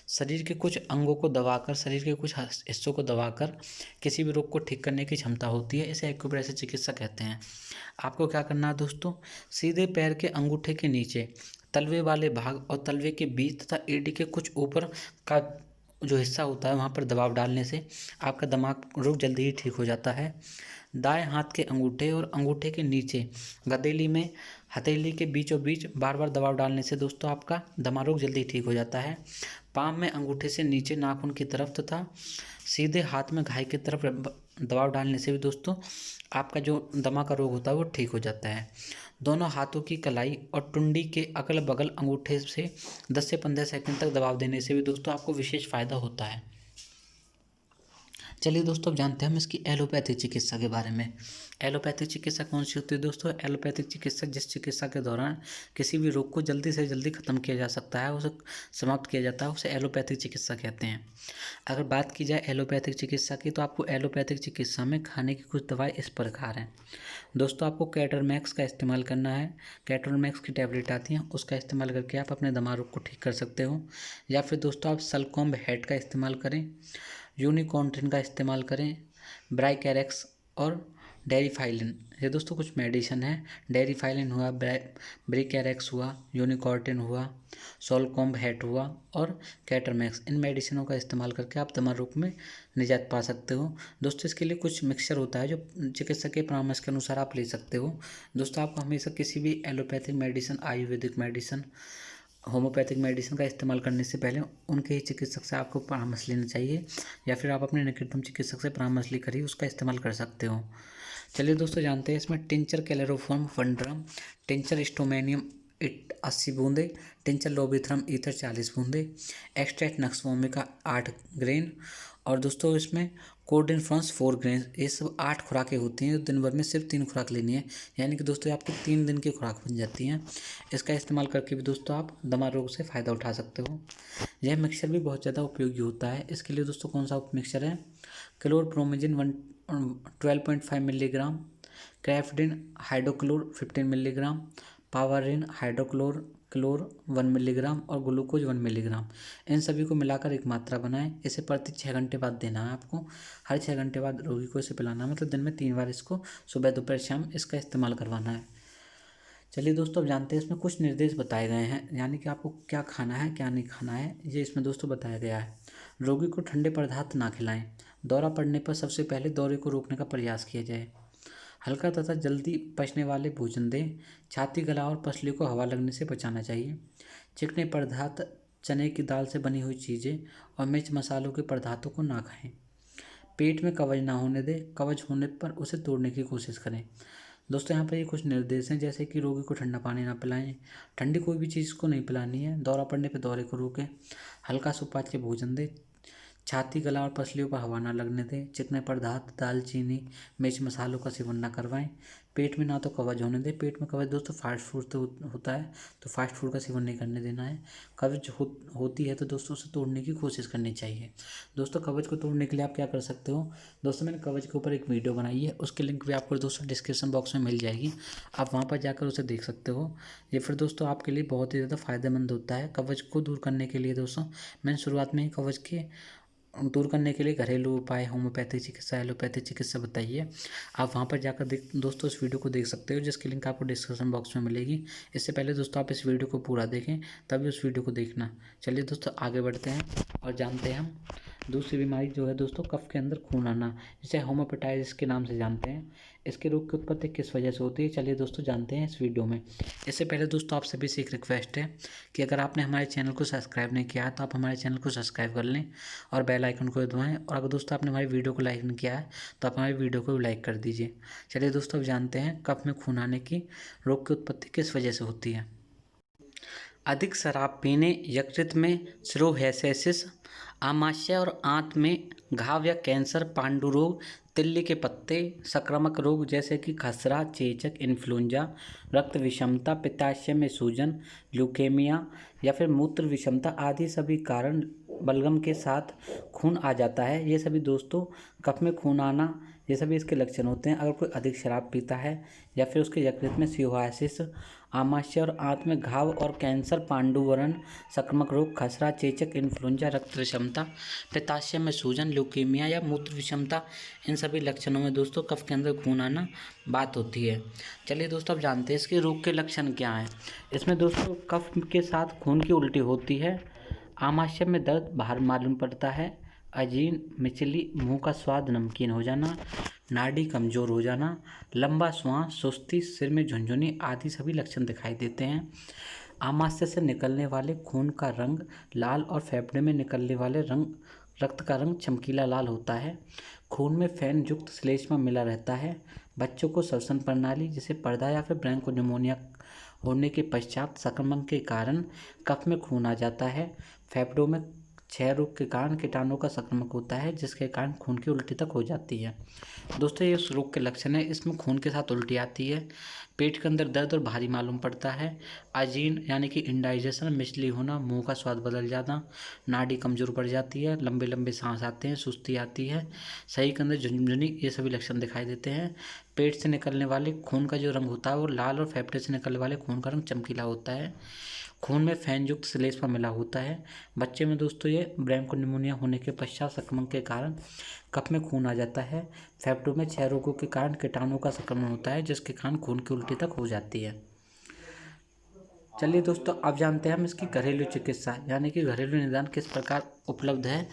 शरीर के कुछ अंगों को दबाकर, शरीर के कुछ हिस्सों को दबाकर किसी भी रोग को ठीक करने की क्षमता होती है। इसे एक्यूप्रेशर चिकित्सा कहते हैं। आपको क्या करना है दोस्तों, सीधे पैर के अंगूठे के नीचे तलवे वाले भाग और तलवे के बीच तथा एडी के कुछ ऊपर का जो हिस्सा होता है वहाँ पर दबाव डालने से आपका दिमाग रोग जल्दी ही ठीक हो जाता है। दाएं हाथ के अंगूठे और अंगूठे के नीचे गदेली में हथेली के बीचों बीच बार बार दबाव डालने से दोस्तों आपका दमा रोग जल्दी ठीक हो जाता है। पाम में अंगूठे से नीचे नाखून की तरफ तथा सीधे हाथ में घाई की तरफ दबाव डालने से भी दोस्तों आपका जो दमा का रोग होता है वो ठीक हो जाता है। दोनों हाथों की कलाई और टुंडी के अगल बगल अंगूठे से 10 से 15 सेकंड तक दबाव देने से भी दोस्तों आपको विशेष फायदा होता है। चलिए दोस्तों अब जानते हैं हम इसकी एलोपैथिक चिकित्सा के बारे में। एलोपैथिक चिकित्सा कौन सी होती है दोस्तों? एलोपैथिक चिकित्सा जिस चिकित्सा के दौरान किसी भी रोग को जल्दी से जल्दी खत्म किया जा सकता है, उसे समाप्त किया जाता है, उसे एलोपैथिक चिकित्सा कहते हैं। अगर बात की जाए एलोपैथिक चिकित्सा की तो आपको एलोपैथिक चिकित्सा में खाने की कुछ दवाएं इस प्रकार हैं। दोस्तों आपको कैटरमैक्स का इस्तेमाल करना है। कैटरमैक्स की टैबलेट आती हैं, उसका इस्तेमाल करके आप अपने दमा रोग को ठीक कर सकते हो। या फिर दोस्तों आप सलकॉम्ब हेड का इस्तेमाल करें, यूनिकॉन्ट्रिन का इस्तेमाल करें, ब्राइकैरेक्स और डेरिफाइलिन, ये दोस्तों कुछ मेडिसिन है। डेरिफाइलिन हुआ, ब्रिकैरेक्स हुआ, यूनिकॉर्टिन हुआ, सोलकॉम्ब हेट हुआ और कैटरमैक्स, इन मेडिसिनों का इस्तेमाल करके आप दमा रोग में निजात पा सकते हो। दोस्तों इसके लिए कुछ मिक्सचर होता है जो चिकित्सक के परामर्श के अनुसार आप ले सकते हो। दोस्तों आपको हमेशा किसी भी allopathic medicine, Ayurvedic medicine, homeopathic medicine का इस्तेमाल करने से पहले उनके ही चिकित्सक से आपको परामर्श लेना चाहिए या फिर आप अपने निकटतम चिकित्सक से परामर्श लेकर ही उसका इस्तेमाल कर सकते हो। चलिए दोस्तों जानते हैं इसमें टिंचर कैलेरोफॉर्म 1 ड्रम, टिंचर स्टोमेनियम 80 बूंदे, टिंचर लोबिथ्रम ईथर 40 बूंदे, एक्सट्रैक्ट नक्स वोमिका 8 ग्रेन और दोस्तों इसमें कोडिन फ्रांस 4 ग्रेन। ये सब 8 खुराकें होती हैं। दिन भर में सिर्फ 3 खुराक लेनी है, यानी कि दोस्तों आपकी 3 दिन की खुराक बन जाती हैं। इसका इस्तेमाल करके भी दोस्तों आप दमा रोग से फ़ायदा उठा सकते हो। यह मिक्सचर भी बहुत ज़्यादा उपयोगी होता है। इसके लिए दोस्तों कौन सा मिक्सचर है? क्लोरप्रोमिजिन 12.5 मिलीग्राम, क्रेफ्डिन हाइड्रोक्लोर 15 मिलीग्राम, पावरिन हाइड्रोक्लोर 1 मिलीग्राम और ग्लूकोज 1 मिलीग्राम, इन सभी को मिलाकर एक मात्रा बनाएं। इसे प्रति 6 घंटे बाद देना है आपको। हर 6 घंटे बाद रोगी को इसे पिलाना है, मतलब दिन में 3 बार इसको सुबह दोपहर शाम इसका इस्तेमाल करवाना है। चलिए दोस्तों अब जानते हैं इसमें कुछ निर्देश बताए गए हैं, यानी कि आपको क्या खाना है क्या नहीं खाना है, ये इसमें दोस्तों बताया गया है। रोगी को ठंडे पदार्थ ना खिलाएं। दौरा पड़ने पर सबसे पहले दौरे को रोकने का प्रयास किया जाए। हल्का तथा जल्दी पचने वाले भोजन दें। छाती, गला और पसली को हवा लगने से बचाना चाहिए। चिकने पदार्थ, चने की दाल से बनी हुई चीज़ें और मिर्च मसालों के पदार्थों को ना खाएं। पेट में कब्ज ना होने दें। कब्ज होने पर उसे तोड़ने की कोशिश करें। दोस्तों यहाँ पर ये कुछ निर्देश हैं, जैसे कि रोगी को ठंडा पानी ना पिलाएं, ठंडी कोई भी चीज़ को नहीं पिलानी है, दौरा पड़ने पर दौरे को रोकें, हल्का सुपाच्य भोजन दें, छाती, गला और पसलियों पर हवा ना लगने दें, चिकने पदार्थ, दालचीनी, मिर्च मसालों का सेवन ना करवाएं, पेट में ना तो कब्ज होने दें। पेट में कब्ज दोस्तों फास्ट फूड तो होता है, तो फास्ट फूड का सेवन नहीं करने देना है। कब्ज होती है तो दोस्तों उसे तोड़ने की कोशिश करनी चाहिए। दोस्तों कब्ज को तोड़ने के लिए आप क्या कर सकते हो, दोस्तों मैंने कब्ज के ऊपर एक वीडियो बनाई है, उसके लिंक भी आपको दोस्तों डिस्क्रिप्शन बॉक्स में मिल जाएगी, आप वहाँ पर जाकर उसे देख सकते हो। ये फिर दोस्तों आपके लिए बहुत ही ज़्यादा फायदेमंद होता है। कब्ज को दूर करने के लिए दोस्तों मैंने शुरुआत में ही कब्ज के दूर करने के लिए घरेलू उपाय, होम्योपैथिक चिकित्सा, एलोपैथिक चिकित्सा बताइए। आप वहाँ पर जाकर दोस्तों इस वीडियो को देख सकते हो, जिसकी लिंक आपको डिस्क्रिप्शन बॉक्स में मिलेगी। इससे पहले दोस्तों आप इस वीडियो को पूरा देखें, तभी उस वीडियो को देखना। चलिए दोस्तों आगे बढ़ते हैं और जानते हैं हम दूसरी बीमारी जो है दोस्तों कफ के अंदर खून आना, जिसे होम्योपेटाइटिस के नाम से जानते हैं। इसके रोग की उत्पत्ति किस वजह से होती है, चलिए दोस्तों जानते हैं इस वीडियो में। इससे पहले दोस्तों आप सभी से एक रिक्वेस्ट है कि अगर आपने हमारे चैनल को सब्सक्राइब नहीं किया है तो आप हमारे चैनल को सब्सक्राइब कर लें और बेल आइकन को दबाएं, और अगर दोस्तों आपने हमारी वीडियो को लाइक नहीं किया है तो आप हमारी वीडियो को भी लाइक कर दीजिए। चलिए दोस्तों अब जानते हैं कफ में खून आने की रोग की उत्पत्ति किस वजह से होती है। अधिक शराब पीने, यकृत में सिरोहेसिस, आमाशय और आंत में घाव या कैंसर, पांडु रोग, तिल्ली के पत्ते, संक्रामक रोग जैसे कि खसरा, चेचक, इन्फ्लुएंजा, रक्त विषमता, पित्ताशय में सूजन, ल्यूकेमिया या फिर मूत्र विषमता आदि सभी कारण बलगम के साथ खून आ जाता है। ये सभी दोस्तों कफ में खून आना, ये सभी इसके लक्षण होते हैं। अगर कोई अधिक शराब पीता है या फिर उसके यकृत में सिरोसिस, आमाशय और आंत में घाव और कैंसर, पांडुवरण, संक्रामक रोग, खसरा, चेचक, इन्फ्लुएंजा, रक्त विषमता, पित्ताशय में सूजन, ल्यूकेमिया या मूत्र विषमता, इन सभी लक्षणों में दोस्तों कफ के अंदर खून आना बात होती है। चलिए दोस्तों अब जानते हैं इसके रोग के लक्षण क्या हैं। इसमें दोस्तों कफ के साथ खून की उल्टी होती है, आमाशय में दर्द बाहर मालूम पड़ता है, अजीन, मिचली, मुंह का स्वाद नमकीन हो जाना, नाड़ी कमज़ोर हो जाना, लंबा श्वास, सुस्ती, सिर में झुनझुनी आदि सभी लक्षण दिखाई देते हैं। आमाशय से निकलने वाले खून का रंग लाल और फेफड़े में निकलने वाले रक्त का रंग चमकीला लाल होता है। खून में फैन युक्त श्लेष्मा मिला रहता है। बच्चों को श्वसन प्रणाली जैसे पर्दा या फिर ब्रोंकोनिमोनिया होने के पश्चात संक्रमण के कारण कफ में खून आ जाता है। फेफड़ों में क्षय रोग के कारण कीटाणु का संक्रमण होता है, जिसके कारण खून की उल्टी तक हो जाती है। दोस्तों ये उस रोग के लक्षण है, इसमें खून के साथ उल्टी आती है, पेट के अंदर दर्द और भारी मालूम पड़ता है, अजीर्ण यानी कि इंडाइजेशन, मिचली होना, मुंह का स्वाद बदल जाना, नाड़ी कमज़ोर पड़ जाती है, लंबे लंबे सांस आते हैं, सुस्ती आती है, सही के अंदर झुनझुनी, ये सभी लक्षण दिखाई देते हैं। पेट से निकलने वाले खून का जो रंग होता है वो लाल और फेफड़े से निकलने वाले खून का रंग चमकीला होता है। खून में फैन युक्त श्लेष्मा मिला होता है। बच्चे में दोस्तों ये ब्रोंकोनिमोनिया होने के पश्चात संक्रमण के कारण कफ में खून आ जाता है। फेफड़ों में क्षय रोगों के कारण कीटाणु का संक्रमण होता है, जिसके कारण खून की उल्टी तक हो जाती है। चलिए दोस्तों अब जानते हैं हम इसकी घरेलू चिकित्सा यानी कि घरेलू निदान किस प्रकार उपलब्ध है।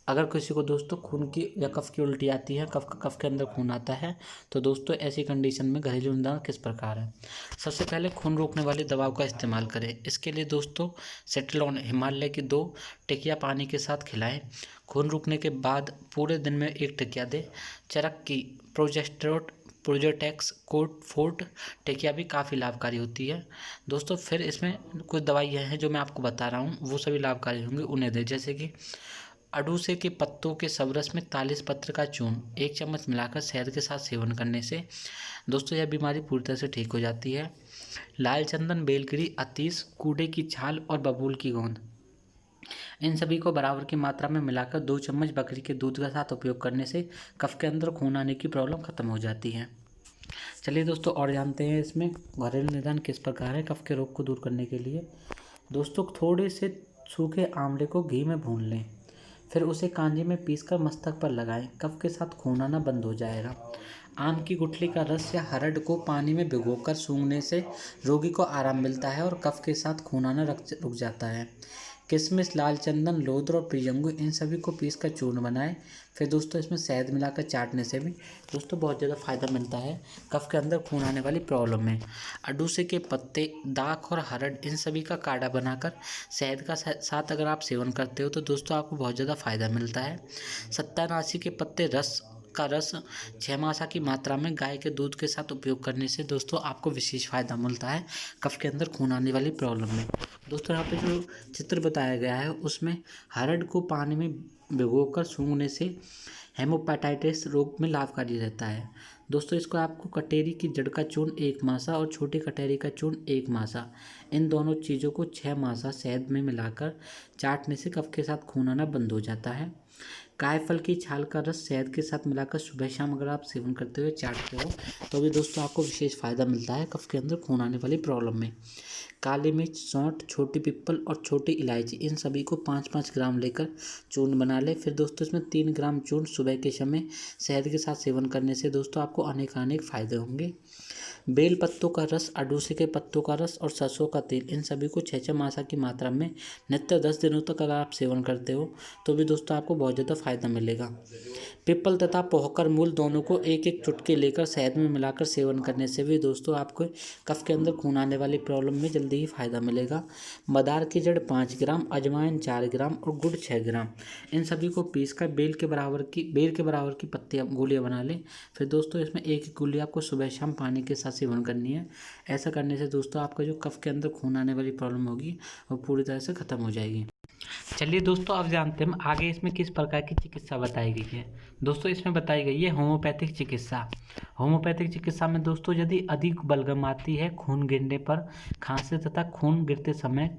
अगर किसी को दोस्तों खून की या कफ की उल्टी आती है, कफ के अंदर खून आता है, तो दोस्तों ऐसी कंडीशन में घरेलू निदान किस प्रकार है। सबसे पहले खून रोकने वाली दवाओं का इस्तेमाल करें। इसके लिए दोस्तों सेटेलॉन हिमालय की 2 टिकिया पानी के साथ खिलाएं। खून रुकने के बाद पूरे दिन में 1 टिकिया दें। चरक की प्रोजेटेक्स कोट फोर्ट टिकिया भी काफ़ी लाभकारी होती है। दोस्तों फिर इसमें कुछ दवाइयाँ हैं जो मैं आपको बता रहा हूँ, वो सभी लाभकारी होंगी, उन्हें दें। जैसे कि अडूसे के पत्तों के सबरस में 43 पत्र का चूर्ण 1 चम्मच मिलाकर शहद के साथ सेवन करने से दोस्तों यह बीमारी पूरी तरह से ठीक हो जाती है। लाल चंदन, बेलगिरी, अतीस, कूड़े की छाल और बबूल की गोंद, इन सभी को बराबर की मात्रा में मिलाकर 2 चम्मच बकरी के दूध के साथ उपयोग करने से कफ के अंदर खून आने की प्रॉब्लम खत्म हो जाती है। चलिए दोस्तों और जानते हैं इसमें घरेलू निदान किस प्रकार है कफ के रोग को दूर करने के लिए। दोस्तों थोड़े से सूखे आंवले को घी में भून लें, फिर उसे कांजी में पीसकर मस्तक पर लगाएं। कफ के साथ खून आना बंद हो जाएगा। आम की गुठली का रस या हरड़ को पानी में भिगोकर सूंघने से रोगी को आराम मिलता है और कफ के साथ खून आना रुक जाता है। किशमिश, लाल चंदन, लोद्र और प्रियंगु, इन सभी को पीसकर चूर्ण बनाएं। फिर दोस्तों इसमें शहद मिलाकर चाटने से भी दोस्तों बहुत ज़्यादा फायदा मिलता है कफ के अंदर खून आने वाली प्रॉब्लम में। अडूसे के पत्ते, दाख और हरड़, इन सभी का काढ़ा बनाकर शहद का साथ अगर आप सेवन करते हो तो दोस्तों आपको बहुत ज़्यादा फायदा मिलता है। सत्यानाशी के पत्ते रस इसका रस 6 मासा की मात्रा में गाय के दूध के साथ उपयोग करने से दोस्तों आपको विशेष फ़ायदा मिलता है कफ के अंदर खून आने वाली प्रॉब्लम में। दोस्तों यहाँ पे जो चित्र बताया गया है उसमें हरड़ को पानी में भिगोकर सूंघने से हेमोपेटाइटिस रोग में लाभकारी रहता है। दोस्तों इसको आपको कटेरी की जड़ का चूर्ण 1 मासा और छोटी कटेरी का चूर्ण 1 मासा, इन दोनों चीज़ों को 6 मासा शहद में मिलाकर चाटने से कफ के साथ खून आना बंद हो जाता है। कायफल की छाल का रस शहद के साथ मिलाकर सुबह शाम अगर आप सेवन करते हुए चाटते हो तो भी दोस्तों आपको विशेष फ़ायदा मिलता है कफ के अंदर खून आने वाली प्रॉब्लम में। काली मिर्च, सौंठ, छोटी पिप्पल और छोटी इलायची, इन सभी को 5-5 ग्राम लेकर चूर्ण बना ले। फिर दोस्तों इसमें 3 ग्राम चूर्ण सुबह के समय शहद के साथ सेवन करने से दोस्तों आपको अनेक फ़ायदे होंगे। बेल पत्तों का रस, अडूसी के पत्तों का रस और सरसों का तेल, इन सभी को 6-6 मासा की मात्रा में नित्य 10 दिनों तक अगर आप सेवन करते हो तो भी दोस्तों आपको बहुत ज़्यादा फ़ायदा मिलेगा। पिप्पल तथा पोहकर मूल दोनों को 1-1 चुटकी लेकर शहद में मिलाकर सेवन करने से भी दोस्तों आपको कफ के अंदर खून आने वाली प्रॉब्लम में जल्दी ही फ़ायदा मिलेगा। मदार की जड़ 5 ग्राम, अजवाइन 4 ग्राम और गुड़ 6 ग्राम, इन सभी को पीसकर बेल के बराबर की पत्तियाँ गोलियाँ बना लें। फिर दोस्तों इसमें एक गोली आपको सुबह शाम पानी के साथ सेवन करनी है। ऐसा करने से दोस्तों आपका जो कफ के अंदर खून आने वाली प्रॉब्लम होगी वो पूरी तरह से ख़त्म हो जाएगी। चलिए दोस्तों अब जानते हैं आगे इसमें किस प्रकार की चिकित्सा बताई गई है। दोस्तों इसमें बताई गई है होम्योपैथिक चिकित्सा। होम्योपैथिक चिकित्सा में दोस्तों यदि अधिक बलगम आती है, खून गिरने पर, खांसी तथा खून गिरते समय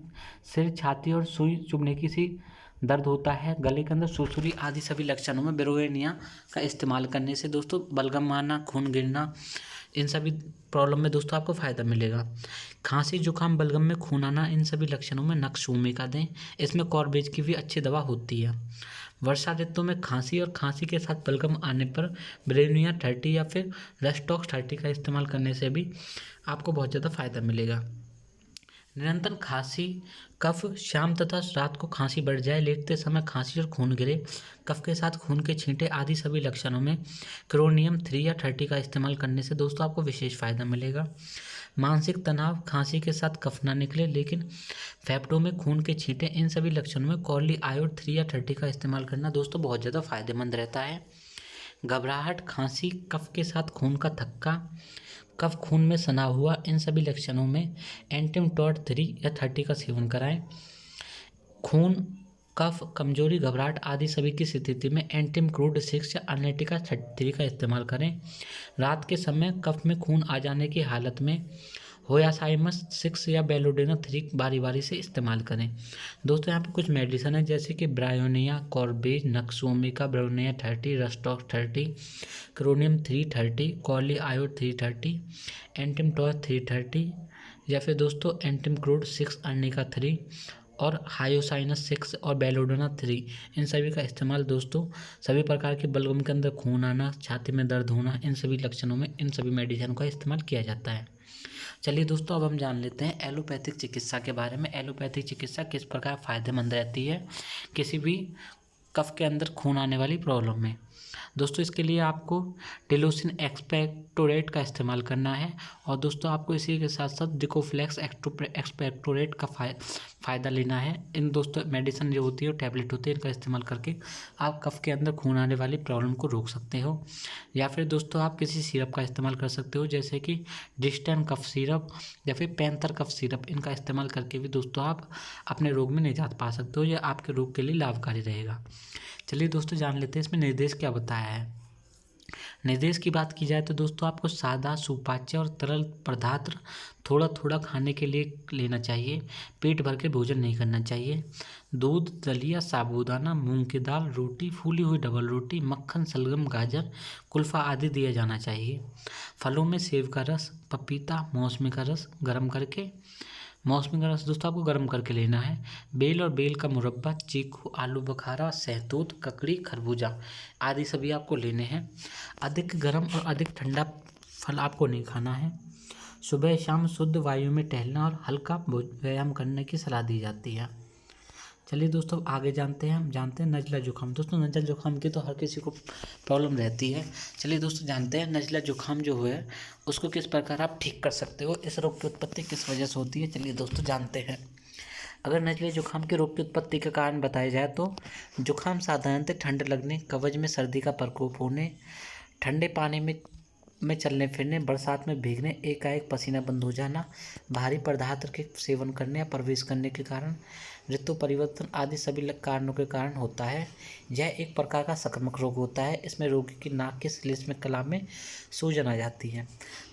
सिर, छाती और सुई चुभने की सी दर्द होता है, गले के अंदर सुरसुरी आदि सभी लक्षणों में बिरोनिया का इस्तेमाल करने से दोस्तों बलगम आना, खून गिरना, इन सभी प्रॉब्लम में दोस्तों आपको फ़ायदा मिलेगा। खांसी, जुकाम, बलगम में खून आना, इन सभी लक्षणों में नक्स भूमिका दें। इसमें कॉर्बेज की भी अच्छी दवा होती है। वर्षा ऋतु में खांसी और खांसी के साथ बलगम आने पर ब्रेविया 30 या फिर रेस्टॉक्स 30 का इस्तेमाल करने से भी आपको बहुत ज़्यादा फ़ायदा मिलेगा। निरंतर खांसी, कफ, शाम तथा रात को खांसी बढ़ जाए, लेटते समय खांसी और खून गिरे, कफ के साथ खून के छींटे आदि सभी लक्षणों में क्रोनियम 3 या 30 का इस्तेमाल करने से दोस्तों आपको विशेष फ़ायदा मिलेगा। मानसिक तनाव, खांसी के साथ कफ ना निकले लेकिन फेफड़ों में खून के छींटे, इन सभी लक्षणों में कॉर्ली आयोड 3 या 30 का इस्तेमाल करना दोस्तों बहुत ज़्यादा फायदेमंद रहता है। घबराहट, खांसी, कफ के साथ खून का थक्का, कफ खून में सना हुआ, इन सभी लक्षणों में एंटिमटॉड 3 या 30 का सेवन कराएं। खून, कफ, कमजोरी, घबराहट आदि सभी की स्थिति में एंटिम क्रूड 6 या अर्नेटिका 3 का इस्तेमाल करें। रात के समय कफ में खून आ जाने की हालत में होयासाइमस 6 या बेलोडिना 3 बारी बारी से इस्तेमाल करें। दोस्तों यहाँ पे कुछ मेडिसिन है जैसे कि ब्रायोनिया, कॉर्बेज, नक्सोमिका, ब्रोनिया 30, रस्टॉक्स 30, क्रोनियम 330, कॉली आयोड 330, एंटिमटॉस 330 या फिर दोस्तों एंटिमक्रूड 6, अर्निका 3 और हायोसाइनस 6 और बेलोडोना 3, इन सभी का इस्तेमाल दोस्तों सभी प्रकार के बलगम के अंदर खून आना, छाती में दर्द होना, इन सभी लक्षणों में इन सभी मेडिसिन का इस्तेमाल किया जाता है। चलिए दोस्तों अब हम जान लेते हैं एलोपैथिक चिकित्सा के बारे में। एलोपैथिक चिकित्सा किस प्रकार फ़ायदेमंद रहती है किसी भी कफ के अंदर खून आने वाली प्रॉब्लम में। दोस्तों इसके लिए आपको टेलोसिन एक्सपेक्टोरेट का इस्तेमाल करना है और दोस्तों आपको इसी के साथ साथ डिकोफ्लेक्स एक्सपेक्टोरेट का फ़ायदा लेना है। इन दोस्तों मेडिसिन जो होती है टैबलेट होती है, इनका इस्तेमाल करके आप कफ के अंदर खून आने वाली प्रॉब्लम को रोक सकते हो। या फिर दोस्तों आप किसी सिरप का इस्तेमाल कर सकते हो जैसे कि डिस्टेन कफ सिरप या फिर पैंथर कफ सिरप, इनका इस्तेमाल करके भी दोस्तों आप अपने रोग में निजात पा सकते हो। यह आपके रोग के लिए लाभकारी रहेगा। चलिए दोस्तों जान लेते हैं इसमें निर्देश क्या बताया है। निर्देश की बात की जाए तो दोस्तों आपको सादा, सुपाच्य और तरल पदार्थ थोड़ा थोड़ा खाने के लिए लेना चाहिए। पेट भर के भोजन नहीं करना चाहिए। दूध, दलिया, साबूदाना, मूंग की दाल, रोटी, फूली हुई डबल रोटी, मक्खन, सलगम, गाजर, कुल्फा आदि दिया जाना चाहिए। फलों में सेब का रस, पपीता, मौसमी का रस गर्म करके, मौसमी का रस दोस्तों आपको गर्म करके लेना है। बेल और बेल का मुरब्बा, चीकू, आलू बुखारा, सहतूत, ककड़ी, खरबूजा आदि सभी आपको लेने हैं। अधिक गर्म और अधिक ठंडा फल आपको नहीं खाना है। सुबह शाम शुद्ध वायु में टहलना और हल्का व्यायाम करने की सलाह दी जाती है। चलिए दोस्तों आगे जानते हैं नज़ला जुकाम। दोस्तों नज़ला जुकाम की तो हर किसी को प्रॉब्लम रहती है। चलिए दोस्तों जानते हैं नज़ला जुकाम जो है उसको किस प्रकार आप ठीक कर सकते हो, इस रोग की उत्पत्ति किस वजह से होती है। चलिए दोस्तों जानते हैं। अगर नज़ले जुकाम के रोग की उत्पत्ति का कारण बताया जाए तो जुकाम साधारणतः ठंड लगने, कवज में सर्दी का प्रकोप होने, ठंडे पानी में चलने फिरने, बरसात में भीगने, एकाएक पसीना बंद हो जाना, भारी पदार्थ के सेवन करने या प्रवेश करने के कारण, ऋतु परिवर्तन आदि सभी कारणों के कारण होता है। यह एक प्रकार का संक्रामक रोग होता है। इसमें रोगी की नाक के श्लेष्म कला में सूजन आ जाती है।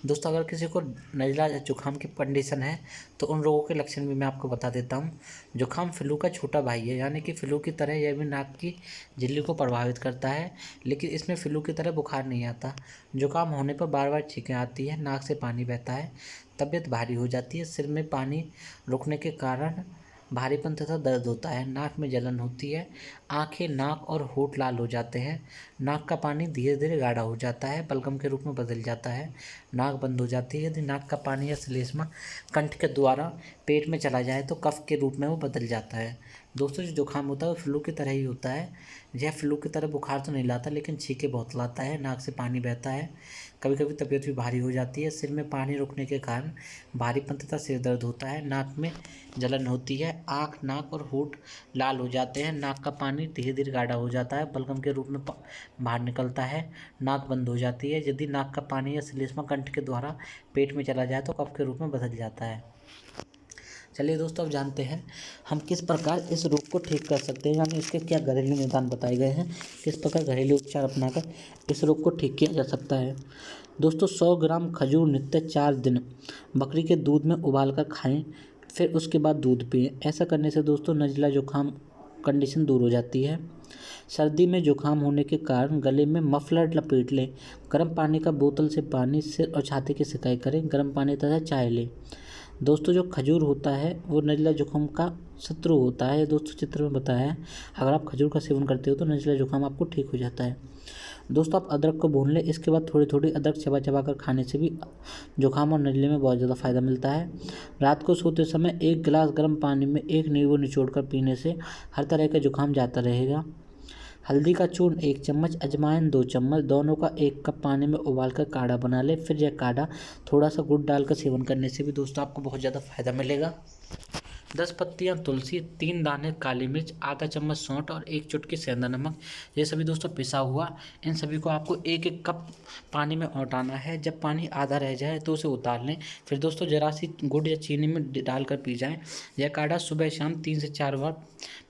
दोस्तों, अगर किसी को नज़ला जुकाम की कंडीशन है तो उन रोगों के लक्षण भी मैं आपको बता देता हूँ। जुकाम फ्लू का छोटा भाई है, यानी कि फ्लू की तरह यह भी नाक की झिल्ली को प्रभावित करता है, लेकिन इसमें फ्लू की तरह बुखार नहीं आता। जुकाम होने पर बार बार छींकें आती है, नाक से पानी बहता है, तबीयत भारी हो जाती है, सिर में पानी रुकने के कारण भारीपन तथा दर्द होता है, नाक में जलन होती है, आंखें, नाक और होंठ लाल हो जाते हैं, नाक का पानी धीरे धीरे गाढ़ा हो जाता है, बलगम के रूप में बदल जाता है, नाक बंद हो जाती है। यदि नाक का पानी या श्लेष्मा कंठ के द्वारा पेट में चला जाए तो कफ के रूप में वो बदल जाता है। दोस्तों, जो जुकाम होता है वो फ्लू की तरह ही होता है। यह फ्लू की तरह बुखार तो नहीं लाता, लेकिन छींके बहुत लाता है, नाक से पानी बहता है, कभी कभी तबीयत भी भारी हो जाती है, सिर में पानी रुकने के कारण भारीपन तथा सिर दर्द होता है, नाक में जलन होती है, आँख, नाक और होंठ लाल हो जाते हैं, नाक का पानी धीरे धीरे गाढ़ा हो जाता है, बलगम के रूप में बाहर निकलता है, नाक बंद हो जाती है। यदि नाक का पानी या श्लेष्मा कंठ के द्वारा पेट में चला जाए तो कफ के रूप में बदल जाता है। चलिए दोस्तों, अब जानते हैं हम किस प्रकार इस रोग को ठीक कर सकते हैं, यानी इसके क्या घरेलू निदान बताए गए हैं, किस प्रकार घरेलू उपचार अपनाकर इस रोग को ठीक किया जा सकता है। दोस्तों, 100 ग्राम खजूर नित्य 4 दिन बकरी के दूध में उबाल कर खाएं, फिर उसके बाद दूध पिएं। ऐसा करने से दोस्तों नज़ला जुकाम कंडीशन दूर हो जाती है। सर्दी में जुकाम होने के कारण गले में मफलर लपेट लें। गर्म पानी का बोतल से पानी, सिर और छाती की सिकाई करें। गर्म पानी तथा चाय लें। दोस्तों, जो खजूर होता है वो नज़ला जुकाम का शत्रु होता है। दोस्तों, चित्र में बताया है, अगर आप खजूर का सेवन करते हो तो नज़ला जुकाम आपको ठीक हो जाता है। दोस्तों, आप अदरक को भून लें, इसके बाद थोड़ी थोड़ी अदरक चबा चबा कर खाने से भी जुकाम और नज़ले में बहुत ज़्यादा फ़ायदा मिलता है। रात को सोते समय 1 गिलास गर्म पानी में 1 नींबू निचोड़ कर पीने से हर तरह का जुकाम जाता रहेगा। हल्दी का चूर्ण 1 चम्मच, अजवाइन 2 चम्मच, दोनों का 1 कप पानी में उबालकर काढ़ा बना लें। फिर यह काढ़ा थोड़ा सा गुड़ डालकर सेवन करने से भी दोस्तों आपको बहुत ज़्यादा फायदा मिलेगा। 10 पत्तियां तुलसी, 3 दाने काली मिर्च, आधा चम्मच सौंठ और 1 चुटकी सेंधा नमक, ये सभी दोस्तों पिसा हुआ, इन सभी को आपको 1-1 कप पानी में औटाना है। जब पानी आधा रह जाए तो उसे उतार लें। फिर दोस्तों जरा सी गुड़ या चीनी में डालकर पी जाएं। यह काढ़ा सुबह शाम 3 से 4 बार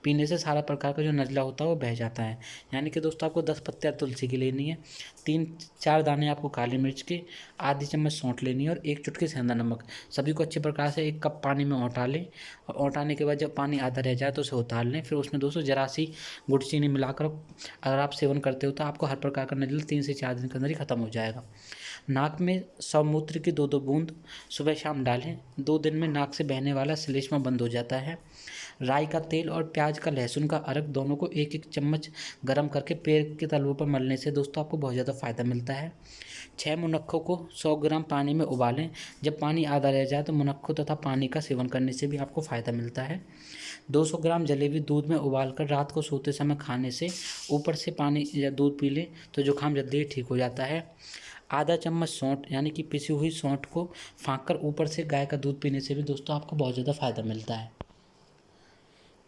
पीने से सारा प्रकार का जो नज़ला होता है वो बह जाता है। यानी कि दोस्तों आपको 10 पत्तियां तुलसी की लेनी है, 3-4 दाने आपको काली मिर्च के, आधी चम्मच सौंठ लेनी है और 1 चुटकी सेंधा नमक, सभी को अच्छे प्रकार से 1 कप पानी में औटा लें। और औटाने के बाद जब पानी आधा रह जाए तो उसे उतार लें। फिर उसमें दोस्तों जरा सी गुड़ चीनी मिलाकर अगर आप सेवन करते हो तो आपको हर प्रकार का नज़ला 3 से 4 दिन के अंदर ही खत्म हो जाएगा। नाक में सौमूत्र की 2-2 बूंद सुबह शाम डालें। 2 दिन में नाक से बहने वाला श्लेष्मा बंद हो जाता है। राई का तेल और प्याज का लहसुन का अरक दोनों को 1-1 चम्मच गर्म करके पैर के तलवों पर मलने से दोस्तों आपको बहुत ज़्यादा फ़ायदा मिलता है। 6 मुनक्कों को 100 ग्राम पानी में उबालें। जब पानी आधा रह जाए तो मुनक्कों तथा पानी का सेवन करने से भी आपको फ़ायदा मिलता है। 200 ग्राम जलेबी दूध में उबालकर रात को सोते समय खाने से ऊपर से पानी या दूध पी लें तो जुकाम जल्दी ही ठीक हो जाता है। आधा चम्मच सौंठ यानी कि पिसी हुई सौंठ को फाँक कर ऊपर से गाय का दूध पीने से भी दोस्तों आपको बहुत ज़्यादा फ़ायदा मिलता है।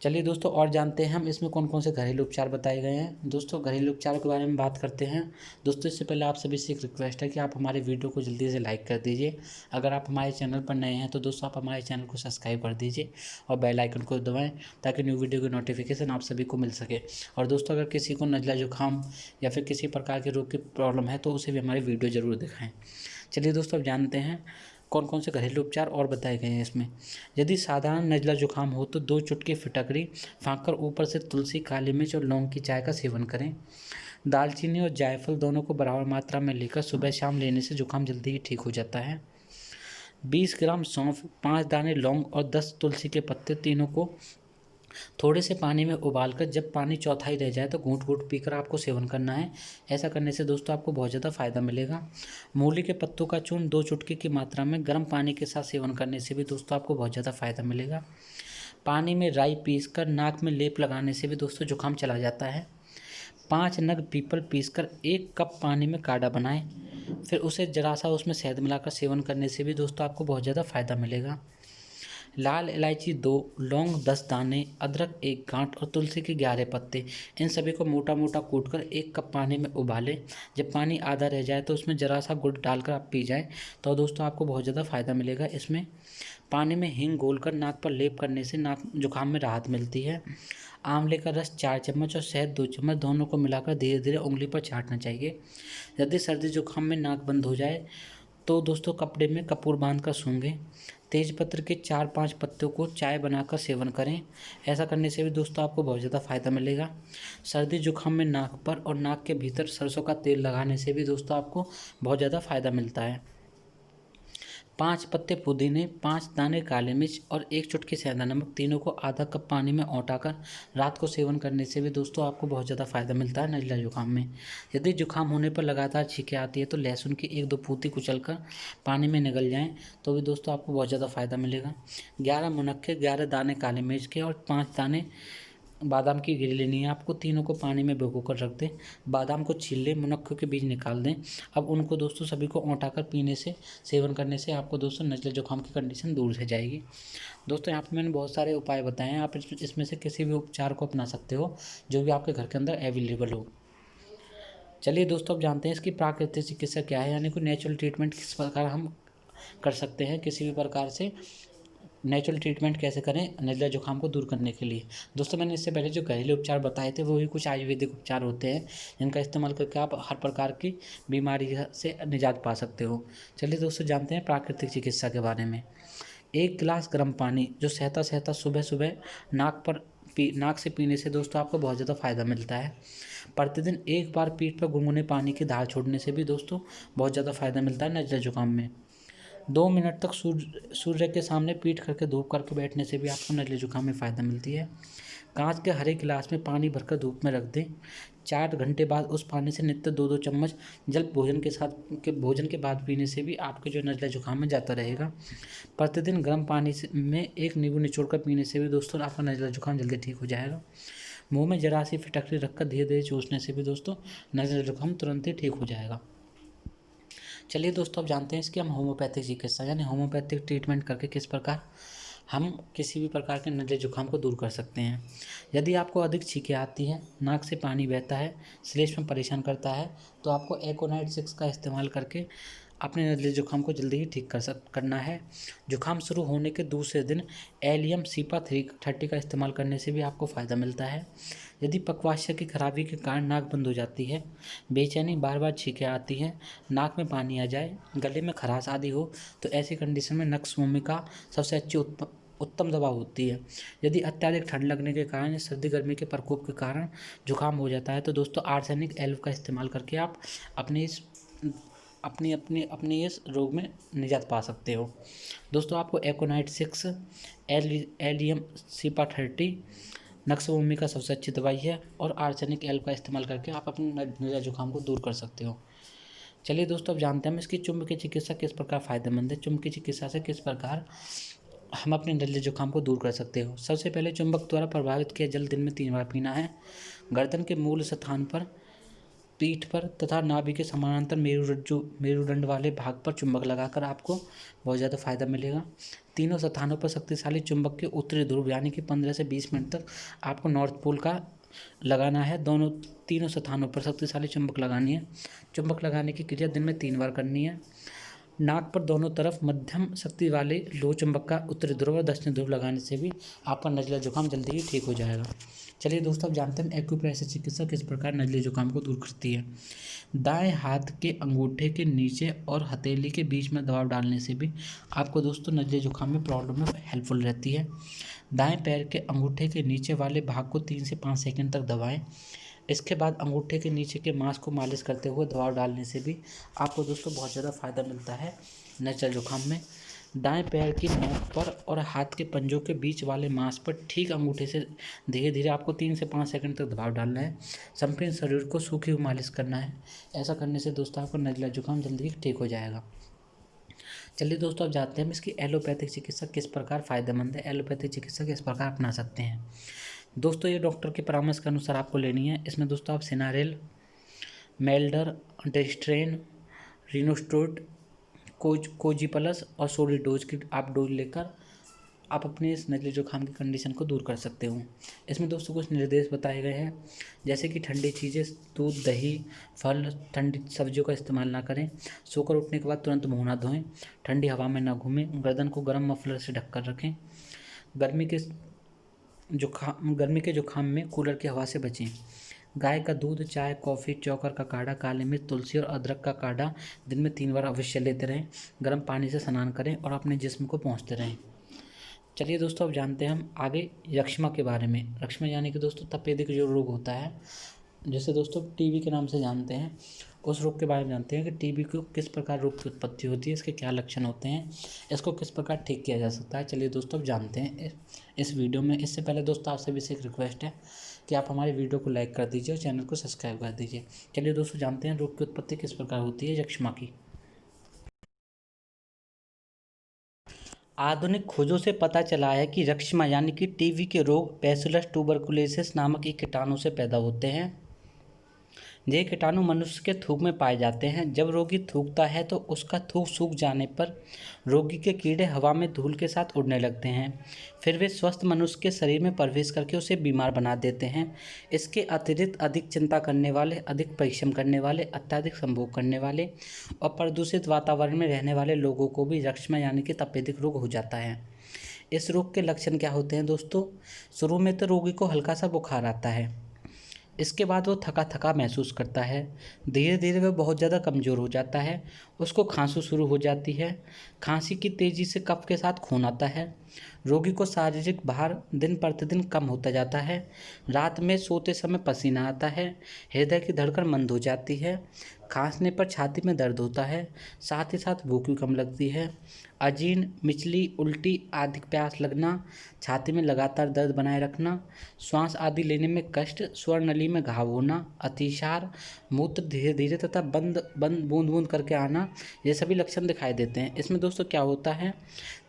चलिए दोस्तों, और जानते हैं हम इसमें कौन कौन से घरेलू उपचार बताए गए हैं। दोस्तों, घरेलू उपचारों के बारे में बात करते हैं। दोस्तों, इससे पहले आप सभी से एक रिक्वेस्ट है कि आप हमारे वीडियो को जल्दी से लाइक कर दीजिए। अगर आप हमारे चैनल पर नए हैं तो दोस्तों आप हमारे चैनल को सब्सक्राइब कर दीजिए और बेल आइकन को दबाएं ताकि न्यू वीडियो की नोटिफिकेशन आप सभी को मिल सके। और दोस्तों, अगर किसी को नज़ला जुकाम या फिर किसी प्रकार के रोग की प्रॉब्लम है तो उसे भी हमारी वीडियो ज़रूर दिखाएँ। चलिए दोस्तों, अब जानते हैं कौन कौन से घरेलू उपचार और बताए गए हैं इसमें। यदि साधारण नज़ला जुकाम हो तो 2 चुटकी फिटकरी फाँककर ऊपर से तुलसी, काली मिर्च और लौंग की चाय का सेवन करें। दालचीनी और जायफल दोनों को बराबर मात्रा में लेकर सुबह शाम लेने से जुकाम जल्दी ही ठीक हो जाता है। 20 ग्राम सौंफ, 5 दाने लौंग और 10 तुलसी के पत्ते, तीनों को थोड़े से पानी में उबालकर जब पानी चौथाई रह जाए तो घूंट घूंट पीकर आपको सेवन करना है। ऐसा करने से दोस्तों आपको बहुत ज़्यादा फ़ायदा मिलेगा। मूली के पत्तों का चूर्ण 2 चुटकी की मात्रा में गर्म पानी के साथ सेवन करने से भी दोस्तों आपको बहुत ज़्यादा फ़ायदा मिलेगा। पानी में राई पीसकर नाक में लेप लगाने से भी दोस्तों जुकाम चला जाता है। 5 नग पीपल पीसकर 1 कप पानी में काढ़ा बनाएं, फिर उसे जरा सा उसमें शहद मिलाकर सेवन करने से भी दोस्तों आपको बहुत ज़्यादा फ़ायदा मिलेगा। लाल इलायची 2, लौंग 10 दाने, अदरक 1 गांठ और तुलसी के 11 पत्ते, इन सभी को मोटा मोटा कूटकर 1 कप पानी में उबालें। जब पानी आधा रह जाए तो उसमें ज़रा सा गुड़ डालकर आप पी जाएँ तो दोस्तों आपको बहुत ज़्यादा फ़ायदा मिलेगा इसमें। पानी में हींग घोलकर नाक पर लेप करने से नाक जुकाम में राहत मिलती है। आंवले का रस 4 चम्मच और शहद 2 चम्मच, दोनों को मिलाकर धीरे धीरे उंगली पर चाटना चाहिए। यदि सर्दी जुकाम में नाक बंद हो जाए तो दोस्तों कपड़े में कपूर बांध कर सूंघें। तेजपत्र के 4-5 पत्तों को चाय बनाकर सेवन करें। ऐसा करने से भी दोस्तों आपको बहुत ज़्यादा फ़ायदा मिलेगा। सर्दी जुकाम में नाक पर और नाक के भीतर सरसों का तेल लगाने से भी दोस्तों आपको बहुत ज़्यादा फ़ायदा मिलता है। 5 पत्ते पुदीने, 5 दाने काली मिर्च और 1 चुटकी सेंधा नमक, तीनों को आधा कप पानी में औंटाकर रात को सेवन करने से भी दोस्तों आपको बहुत ज़्यादा फ़ायदा मिलता है नज़ला जुकाम में। यदि जुकाम होने पर लगातार छींकें आती है तो लहसुन की 1-2 फूंती कुचलकर पानी में निगल जाएँ तो भी दोस्तों आपको बहुत ज़्यादा फ़ायदा मिलेगा। 11 मुनक्के, 11 दाने काली मिर्च के और 5 दाने बादाम की गिरी लेनी है आपको, तीनों को पानी में भिगो कर रख दें। बादाम को छील लें, मुनक्कों के बीज निकाल दें। अब उनको दोस्तों सभी को औंटाकर पीने से, सेवन करने से आपको दोस्तों नज़ले जुकाम की कंडीशन दूर से जाएगी। दोस्तों यहाँ पे मैंने बहुत सारे उपाय बताए हैं, आप इसमें से किसी भी उपचार को अपना सकते हो जो भी आपके घर के अंदर अवेलेबल हो। चलिए दोस्तों अब जानते हैं इसकी प्राकृतिक चिकित्सा क्या है, यानी कोई नेचुरल ट्रीटमेंट किस प्रकार हम कर सकते हैं, किसी भी प्रकार से नेचुरल ट्रीटमेंट कैसे करें नज़ला जुकाम को दूर करने के लिए। दोस्तों मैंने इससे पहले जो घरेलू उपचार बताए थे वो भी कुछ आयुर्वेदिक उपचार होते हैं जिनका इस्तेमाल करके आप हर प्रकार की बीमारी से निजात पा सकते हो। चलिए दोस्तों जानते हैं प्राकृतिक चिकित्सा के बारे में। 1 गिलास गर्म पानी जो सहता सहता सुबह सुबह नाक से पीने से दोस्तों आपको बहुत ज़्यादा फ़ायदा मिलता है। प्रतिदिन 1 बार पीठ पर गुनगुने पानी की धार छोड़ने से भी दोस्तों बहुत ज़्यादा फ़ायदा मिलता है नज़ला जुकाम में। 2 मिनट तक सूर्य के सामने पीठ करके धूप करके बैठने से भी आपको नज़ले जुकाम में फ़ायदा मिलती है। कांच के हरे गिलास में पानी भरकर धूप में रख दें। 4 घंटे बाद उस पानी से नित्य 2-2 चम्मच जल भोजन के बाद पीने से भी आपके जो नज़ला जुकाम में जाता रहेगा। प्रतिदिन गर्म पानी में 1 नींबू निचोड़ कर पीने से भी दोस्तों आपका नज़ला जुकाम जल्दी ठीक हो जाएगा। मुंह में जरा सी फिटकरी रखकर धीरे धीरे चूसने से भी दोस्तों नज़ला जुकाम तुरंत ही ठीक हो जाएगा। चलिए दोस्तों अब जानते हैं इसकी हम होम्योपैथिक चिकित्सा यानी होम्योपैथिक ट्रीटमेंट करके किस प्रकार हम किसी भी प्रकार के नज़ले जुकाम को दूर कर सकते हैं। यदि आपको अधिक छींकें आती हैं, नाक से पानी बहता है, श्लेष्म में परेशान करता है तो आपको एकोनाइट 6 का इस्तेमाल करके अपने नज़ले जुकाम को जल्दी ही ठीक करना है। जुकाम शुरू होने के दूसरे दिन एलियम सीपा 30 का इस्तेमाल करने से भी आपको फ़ायदा मिलता है। यदि पक्वाशय की खराबी के कारण नाक बंद हो जाती है, बेचैनी, बार बार छींकें आती हैं, नाक में पानी आ जाए, गले में खराश आदि हो तो ऐसी कंडीशन में नक्स भूमिका सबसे अच्छी उत्तम दवा होती है। यदि अत्यधिक ठंड लगने के कारण या सर्दी गर्मी के प्रकोप के कारण जुकाम हो जाता है तो दोस्तों आर्सेनिक एल्व का इस्तेमाल करके आप अपनी इस रोग में निजात पा सकते हो। दोस्तों आपको एकोनाइट 6, एलियम सीपा 30 नक्स भूमि का सबसे अच्छी दवाई है और आर्सेनिक एल्व का इस्तेमाल करके आप अपने नज़ला जुकाम को दूर कर सकते हो। चलिए दोस्तों अब जानते हैं हम इसकी चुंबकीय चिकित्सा किस प्रकार फ़ायदेमंद है, चुंबकीय चिकित्सा से किस प्रकार हम अपने नज़ले जुकाम को दूर कर सकते हो। सबसे पहले चुंबक द्वारा प्रभावित किया जल दिन में 3 बार पीना है। गर्दन के मूल स्थान पर, पीठ पर तथा नाभि के समानांतर मेरुदंड वाले भाग पर चुंबक लगाकर आपको बहुत ज़्यादा फायदा मिलेगा। तीनों स्थानों पर शक्तिशाली चुंबक के उत्तरी ध्रुव यानी कि 15 से 20 मिनट तक आपको नॉर्थ पोल का लगाना है। तीनों स्थानों पर शक्तिशाली चुंबक लगानी है। चुंबक लगाने की क्रिया दिन में 3 बार करनी है। नाक पर दोनों तरफ मध्यम शक्ति वाले लो चुंबक का उत्तरी ध्रुव और दक्षिणी ध्रुव लगाने से भी आपका नज़ला जुकाम जल्दी ही ठीक हो जाएगा। चलिए दोस्तों अब जानते हैं एक्यूप्रेशर चिकित्सा किस प्रकार नज़ले जुकाम को दूर करती है। दाएं हाथ के अंगूठे के नीचे और हथेली के बीच में दबाव डालने से भी आपको दोस्तों नज़ले जुकाम में प्रॉब्लम में हेल्पफुल रहती है। दाएं पैर के अंगूठे के नीचे वाले भाग को 3 से 5 सेकंड तक दबाएं। इसके बाद अंगूठे के नीचे के मांस को मालिश करते हुए दबाव डालने से भी आपको दोस्तों बहुत ज़्यादा फ़ायदा मिलता है नज़ला जुकाम में। दाएं पैर की नोक पर और हाथ के पंजों के बीच वाले मांस पर ठीक अंगूठे से धीरे धीरे आपको 3 से 5 सेकंड तक दबाव डालना है। संपूर्ण शरीर को सूखी हुई मालिश करना है। ऐसा करने से दोस्तों आपको नज़ला जुकाम जल्दी ही ठीक हो जाएगा। चलिए दोस्तों अब जानते हैं हम इसकी एलोपैथिक चिकित्सा किस प्रकार फ़ायदेमंद है, एलोपैथिक चिकित्सा किस प्रकार अपना सकते हैं। दोस्तों ये डॉक्टर के परामर्श के अनुसार आपको लेनी है। इसमें दोस्तों आप सिनारेल, मेल्डर, डेस्ट्रेन, रिनोस्टोट, कोजी प्लस और सोडिडोज की आप डोज लेकर आप अपने इस नज़ले जुकाम की कंडीशन को दूर कर सकते हो। इसमें दोस्तों कुछ निर्देश बताए गए हैं, जैसे कि ठंडी चीज़ें, दूध, दही, फल, ठंडी सब्जियों का इस्तेमाल ना करें, सोकर उठने के बाद तुरंत मुँह ना धोएं, ठंडी हवा में ना घूमें, गर्दन को गर्म मफलर से ढककर रखें, गर्मी के जुकाम में कूलर की हवा से बचें। गाय का दूध, चाय, कॉफ़ी, चौकर का काढ़ा, काली मिर्च, तुलसी और अदरक का काढ़ा दिन में 3 बार अवश्य लेते रहें। गर्म पानी से स्नान करें और अपने जिस्म को पोंछते रहें। चलिए दोस्तों, अब जानते हैं हम आगे यक्ष्मा के बारे में। यक्ष्मा यानी कि दोस्तों तपेदिक जो रोग होता है, जिसे दोस्तों टीबी के नाम से जानते हैं, उस रोग के बारे में जानते हैं कि टीबी को किस प्रकार रोग की उत्पत्ति होती है, इसके क्या लक्षण होते हैं, इसको किस प्रकार ठीक किया जा सकता है। चलिए दोस्तों, अब जानते हैं इस वीडियो में। इससे पहले दोस्तों आप सभी से एक रिक्वेस्ट है कि आप हमारे वीडियो को लाइक कर दीजिए और चैनल को सब्सक्राइब कर दीजिए। चलिए दोस्तों, जानते हैं रोग की उत्पत्ति किस प्रकार होती है यक्ष्मा की। आधुनिक खोजों से पता चला है कि यक्ष्मा यानी कि टीबी के रोग बैसिलस ट्यूबरकुलोसिस नामक एक कीटाणु से पैदा होते हैं। ये कीटाणु मनुष्य के थूक में पाए जाते हैं। जब रोगी थूकता है तो उसका थूक सूख जाने पर रोगी के कीड़े हवा में धूल के साथ उड़ने लगते हैं। फिर वे स्वस्थ मनुष्य के शरीर में प्रवेश करके उसे बीमार बना देते हैं। इसके अतिरिक्त अधिक चिंता करने वाले, अधिक परिश्रम करने वाले, अत्यधिक संभोग करने वाले और प्रदूषित वातावरण में रहने वाले लोगों को भी यक्ष्मा यानी कि तपेदिक रोग हो जाता है। इस रोग के लक्षण क्या होते हैं दोस्तों? शुरू में तो रोगी को हल्का सा बुखार आता है। इसके बाद वो थका थका महसूस करता है। धीरे धीरे वह बहुत ज़्यादा कमज़ोर हो जाता है। उसको खांसी शुरू हो जाती है। खांसी की तेज़ी से कफ के साथ खून आता है। रोगी को शारीरिक भार दिन प्रतिदिन कम होता जाता है। रात में सोते समय पसीना आता है। हृदय की धड़कन मंद हो जाती है। खांसने पर छाती में दर्द होता है। साथ ही साथ भूख भी कम लगती है। अजीर्ण, मिचली, उल्टी, अधिक प्यास लगना, छाती में लगातार दर्द बनाए रखना, श्वास आदि लेने में कष्ट, स्वर नली में घाव होना, अतिसार, मूत्र धीरे धीरे तथा बंद बूंद बूंद करके आना, ये सभी लक्षण दिखाई देते हैं। इसमें दोस्तों क्या होता है,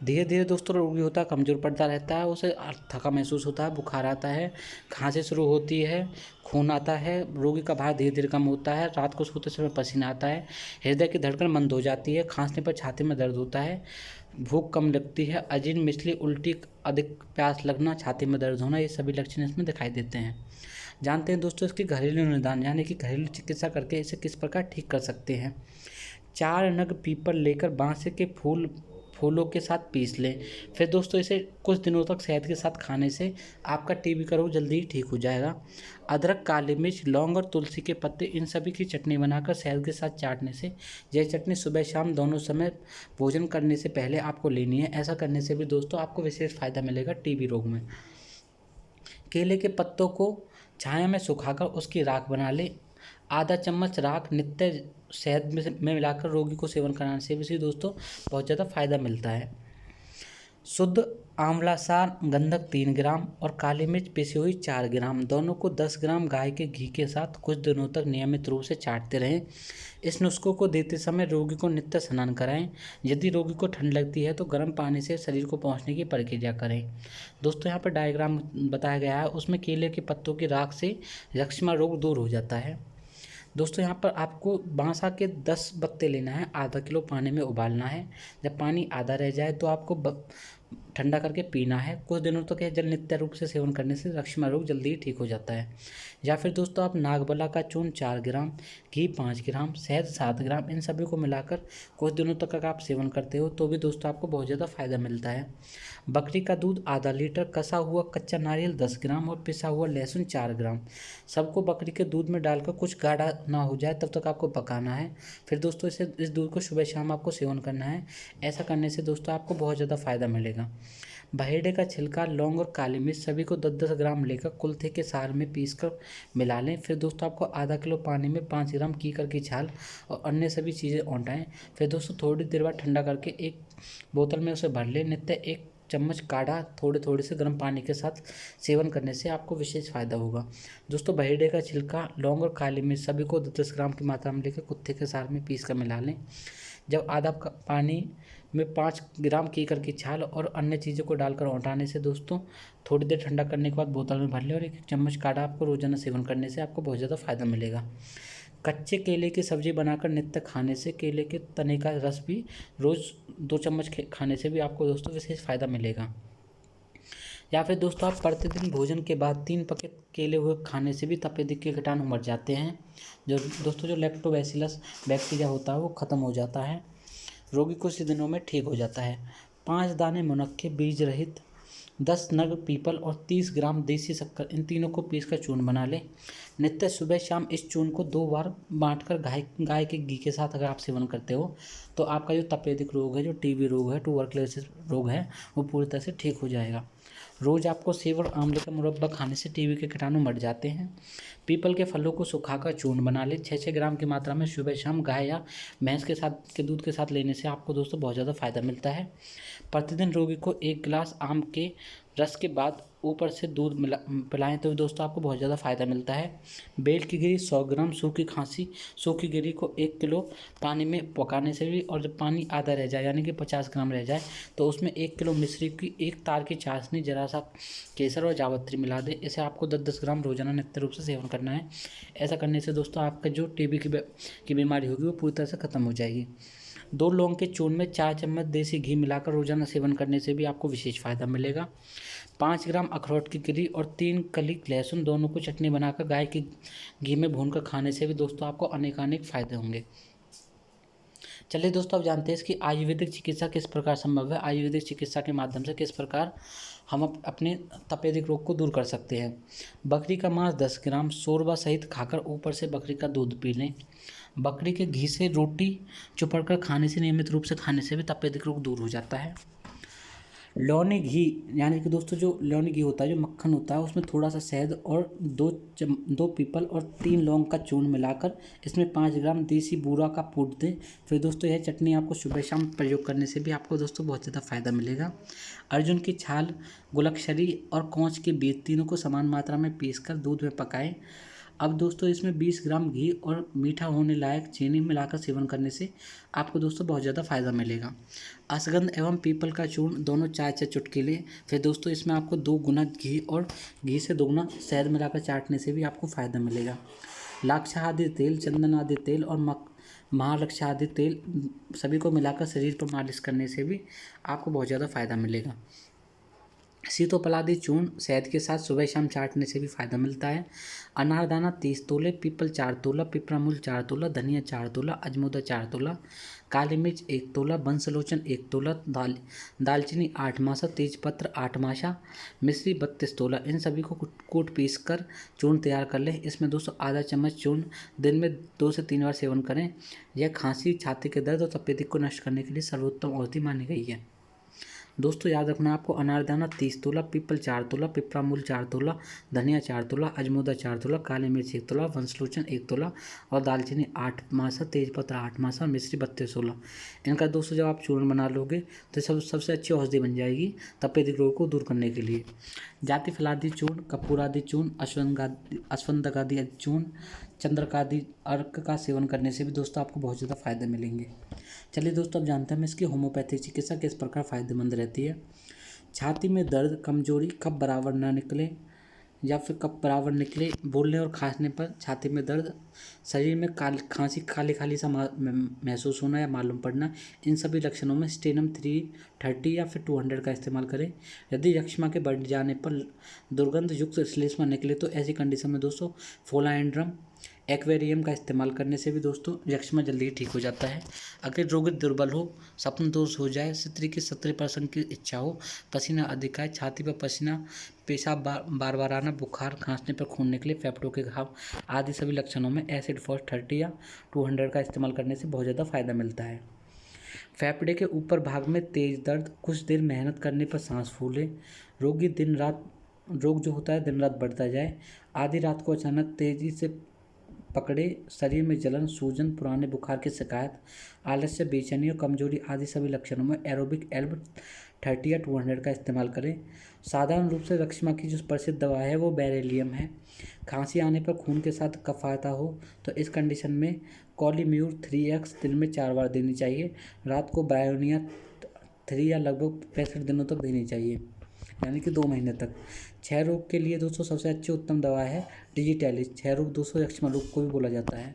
धीरे धीरे दोस्तों रोगी होता है कमज़ोर पड़ता रहता है, उसे थका महसूस होता है, बुखार आता है, खांसी शुरू होती है, खून आता है, रोगी का भार धीरे धीरे कम होता है, रात को सोते समय पसीना आता है, हृदय की धड़कन मंद हो जाती है, खांसने पर छाती में दर्द होता है, भूख कम लगती है, अजीर्ण, मिचली, उल्टी, अधिक प्यास लगना, छाती में दर्द होना, ये सभी लक्षण इसमें दिखाई देते हैं। जानते हैं दोस्तों इसकी घरेलू निदान यानी कि घरेलू चिकित्सा करके इसे किस प्रकार ठीक कर सकते हैं। 4 नग पीपल लेकर बांसे के फूलों के साथ पीस लें। फिर दोस्तों इसे कुछ दिनों तक शहद के साथ खाने से आपका टीबी का रोग जल्दी ही ठीक हो जाएगा। अदरक, काली मिर्च, लौंग और तुलसी के पत्ते, इन सभी की चटनी बनाकर शहद के साथ चाटने से, यह चटनी सुबह शाम दोनों समय भोजन करने से पहले आपको लेनी है। ऐसा करने से भी दोस्तों आपको विशेष फ़ायदा मिलेगा टीबी रोग में। केले के पत्तों को छाया में सुखाकर उसकी राख बना लें। आधा चम्मच राख नित्य शहद में मिलाकर रोगी को सेवन कराने से भी दोस्तों बहुत ज़्यादा फायदा मिलता है। शुद्ध आंवला सार, गंधक 3 ग्राम और काली मिर्च पिसी हुई 4 ग्राम, दोनों को 10 ग्राम गाय के घी के साथ कुछ दिनों तक नियमित रूप से चाटते रहें। इस नुस्खों को देते समय रोगी को नित्य स्नान कराएं। यदि रोगी को ठंड लगती है तो गर्म पानी से शरीर को पोंछने की प्रक्रिया करें। दोस्तों यहाँ पर डायग्राम बताया गया है, उसमें केले के पत्तों की राख से यक्ष्मा रोग दूर हो जाता है। दोस्तों यहाँ पर आपको बांसा के 10 पत्ते लेना है, आधा किलो पानी में उबालना है। जब पानी आधा रह जाए तो आपको ठंडा करके पीना है। कुछ दिनों तक यह जल नित्य रूप से सेवन करने से यक्ष्मा रोग जल्दी ही ठीक हो जाता है। या फिर दोस्तों आप नागबला का चूर्ण 4 ग्राम, घी 5 ग्राम, शहद 7 ग्राम, इन सभी को मिलाकर कुछ दिनों तक अगर आप सेवन करते हो तो भी दोस्तों आपको बहुत ज़्यादा फायदा मिलता है। बकरी का दूध आधा लीटर, कसा हुआ कच्चा नारियल 10 ग्राम और पिसा हुआ लहसुन 4 ग्राम, सबको बकरी के दूध में डालकर कुछ गाढ़ा ना हो जाए तब तक आपको पकाना है। फिर दोस्तों इस दूध को सुबह शाम आपको सेवन करना है। ऐसा करने से दोस्तों आपको बहुत ज़्यादा फायदा मिलेगा। बहेड़े का छिलका, लौंग और काली मिर्च सभी को 10-10 ग्राम लेकर कुल्थे के सार में पीसकर मिला लें। फिर दोस्तों आपको आधा किलो पानी में 5 ग्राम कीकर की छाल और अन्य सभी चीज़ें औंटाएं। फिर दोस्तों थोड़ी देर बाद ठंडा करके एक बोतल में उसे भर लें। नित्य 1 चम्मच काढ़ा थोड़े थोड़े से गर्म पानी के साथ सेवन करने से आपको विशेष फायदा होगा। दोस्तों बहेड़े का छिलका, लौंग और काली मिर्च सभी को 10-10 ग्राम की मात्रा में लेकर कुत्ते के सार में पीस कर मिला लें। जब आधा पानी में 5 ग्राम कीकर की छाल और अन्य चीज़ों को डालकर औंटाने से दोस्तों थोड़ी देर ठंडा करने के बाद बोतल में भर लें और 1 चम्मच काढ़ा आपको रोजाना सेवन करने से आपको बहुत ज़्यादा फायदा मिलेगा। कच्चे केले की सब्जी बनाकर नित्य खाने से, केले के तने का रस भी रोज़ 2 चम्मच खाने से भी आपको दोस्तों विशेष फायदा मिलेगा। या फिर दोस्तों आप प्रतिदिन भोजन के बाद 3 पैकेट केले हुए खाने से भी तपेदिक के कीटाणु मर जाते हैं। जो दोस्तों जो लैक्टोबैसिलस बैक्टीरिया होता है वो ख़त्म हो जाता है। रोगी कुछ ही दिनों में ठीक हो जाता है। 5 दाने मुनक्के बीज रहित, 10 नग पीपल और 30 ग्राम देसी शक्कर, इन तीनों को पीसकर चूर्ण बना लें। नित्य सुबह शाम इस चूर्ण को 2 बार बांटकर गाय के घी के साथ अगर आप सेवन करते हो तो आपका जो तपेदिक रोग है, जो टीबी रोग है, ट्यूबरक्लोसिस रोग है, वो पूरी तरह से ठीक हो जाएगा। रोज़ आपको सेब और आंवले का मुरब्बा खाने से टीबी के कीटाणु मर जाते हैं। पीपल के फलों को सुखाकर चूर्ण बना लें। 6-6 ग्राम की मात्रा में सुबह शाम गाय या भैंस के दूध के साथ लेने से आपको दोस्तों बहुत ज़्यादा फ़ायदा मिलता है। प्रतिदिन रोगी को 1 गिलास आम के रस के बाद ऊपर से दूध पिलाएं तो दोस्तों आपको बहुत ज़्यादा फ़ायदा मिलता है। बेल की गिरी 100 ग्राम, सूखी गिरी को 1 किलो पानी में पकाने से भी, और जब पानी आधा रह जाए यानी कि 50 ग्राम रह जाए तो उसमें 1 किलो मिश्री की 1 तार की चाशनी, जरा सा केसर और जावित्री मिला दें। इसे आपको 10-10 ग्राम रोजाना नित्य रूप से सेवन करना है। ऐसा करने से दोस्तों आपका जो टीबी की बीमारी होगी वो पूरी तरह से ख़त्म हो जाएगी। 2 लौंग के चूर्ण में 4 चम्मच देसी घी मिलाकर रोजाना सेवन करने से भी आपको विशेष फ़ायदा मिलेगा। 5 ग्राम अखरोट की गिरी और 3 कली लहसुन, दोनों को चटनी बनाकर गाय के घी में भूनकर खाने से भी दोस्तों आपको अनेकानेक फ़ायदे होंगे। चलिए दोस्तों, आप जानते हैं इसकी आयुर्वेदिक चिकित्सा किस प्रकार संभव है। आयुर्वेदिक चिकित्सा के माध्यम से किस प्रकार हम अपने तपेदिक रोग को दूर कर सकते हैं। बकरी का मांस 10 ग्राम शोरबा सहित खाकर ऊपर से बकरी का दूध पी लें। बकरी के घी से रोटी चुपड़कर खाने से, नियमित रूप से खाने से भी तपेदिक रोग दूर हो जाता है। लौनी घी यानी कि दोस्तों जो लौनी घी होता है, जो मक्खन होता है, उसमें थोड़ा सा शहद और 2 पीपल और 3 लौंग का चूर्ण मिलाकर इसमें 5 ग्राम देसी बूरा का फूट दें। फिर दोस्तों यह चटनी आपको सुबह शाम प्रयोग करने से भी आपको दोस्तों बहुत ज़्यादा फ़ायदा मिलेगा। अर्जुन की छाल, गुलकशरी और कौच के बीज, तीनों को समान मात्रा में पीसकर दूध में पकाएं। अब दोस्तों इसमें 20 ग्राम घी और मीठा होने लायक चीनी मिलाकर सेवन करने से आपको दोस्तों बहुत ज़्यादा फ़ायदा मिलेगा। अश्वगंध एवं पीपल का चूर्ण दोनों 4 चुटकी। फिर दोस्तों इसमें आपको 2 गुना घी और घी से 2 गुना शहद मिलाकर चाटने से भी आपको फ़ायदा मिलेगा। लाक्षा आदि तेल, चंदन आदि तेल और महालक्षा आदि तेल सभी को मिलाकर शरीर पर मालिश करने से भी आपको बहुत ज़्यादा फ़ायदा मिलेगा। सीतोपलादी चूर्ण शहद के साथ सुबह शाम चाटने से भी फ़ायदा मिलता है। अनारदाना 30 तोले, पीपल 4 तोला, पिपरामूल 4 तोला, धनिया 4 तोला, अजमोदा 4 तोला, काली मिर्च 1 तोला, बंसलोचन 1 तोला, दालचीनी 8 मासा, तेजपत्र 8 मासा, मिश्री 32 तोला, इन सभी को कूट पीस कर चूर्ण तैयार कर लें। इसमें दोस्तों आधा चम्मच चूर्ण दिन में 2 से 3 बार सेवन करें। यह खांसी, छाती के दर्द और तपेदिक को नष्ट करने के लिए सर्वोत्तम औषधि मानी गई है। दोस्तों याद रखना आपको, अनारदाना 30 तोला, पीपल 4 तोला, पिपरामूल 4 तोला, धनिया 4 तोला, अजमोदा 4 तोला, काली मिर्च 1 तोला, वंशलोचन 1 तोला और दालचीनी 8 मासा, तेजपत्र 8 मासा और मिश्री 32 तोला। इनका दोस्तों जब आप चूर्ण बना लोगे तो सबसे अच्छी औषधि बन जाएगी तपेदिक रोग को दूर करने के लिए। जाति फलादि चूर्ण, कपूरादि चूर्ण, अश्वगंधादि चूर्ण, चंद्रकादि अर्क का सेवन करने से भी दोस्तों आपको बहुत ज़्यादा फायदे मिलेंगे। चलिए दोस्तों, अब जानते हैं इसकी होम्योपैथिक चिकित्सा किस प्रकार फायदेमंद रहती है। छाती में दर्द, कमजोरी, कफ बराबर ना निकले या फिर कफ बराबर निकले, बोलने और खांसने पर छाती में दर्द, शरीर में खांसी, खाली खाली सा महसूस होना या मालूम पड़ना, इन सभी लक्षणों में स्टेनम 330 या फिर 200 का इस्तेमाल करें। यदि यक्ष्मा के बढ़ जाने पर दुर्गंध युक्त श्लेष्मा निकले तो ऐसी कंडीशन में दोस्तों फोलाएंड्रम एक्वेरियम का इस्तेमाल करने से भी दोस्तों यक्ष्मा जल्दी ही ठीक हो जाता है। अगर रोगी दुर्बल हो, स्वप्न दोष हो जाए, स्त्री की 70% की इच्छा हो, पसीना अधिक आए, छाती पर पसीना, पेशाब बार बार आना, बुखार, खांसने पर खून निकले, फेफड़ों के घाव आदि सभी लक्षणों में एसिड फॉस 30 या 200 का इस्तेमाल करने से बहुत ज़्यादा फायदा मिलता है। फेफड़े के ऊपर भाग में तेज दर्द, कुछ देर मेहनत करने पर सांस फूले, रोग जो होता है दिन रात बढ़ता जाए, आधी रात को अचानक तेजी से पकड़े, शरीर में जलन, सूजन, पुराने बुखार की शिकायत, आलस्य, बेचैनी और कमजोरी आदि सभी लक्षणों में एरोबिक एल्ब 30 या 200 का इस्तेमाल करें। साधारण रूप से यक्ष्मा की जो प्रसिद्ध दवा है वो बेरेलियम है। खांसी आने पर खून के साथ कफ आता हो तो इस कंडीशन में कॉलीम्यूर 3x दिन में 4 बार देनी चाहिए। रात को ब्रायोनिया 3 या लगभग 65 दिनों तक देनी चाहिए, यानी कि 2 महीने तक। क्षय रोग के लिए दोस्तों सबसे अच्छी उत्तम दवा है डिजिटैलिस। क्षय रोग दोस्तों यक्ष्मा रोग को भी बोला जाता है।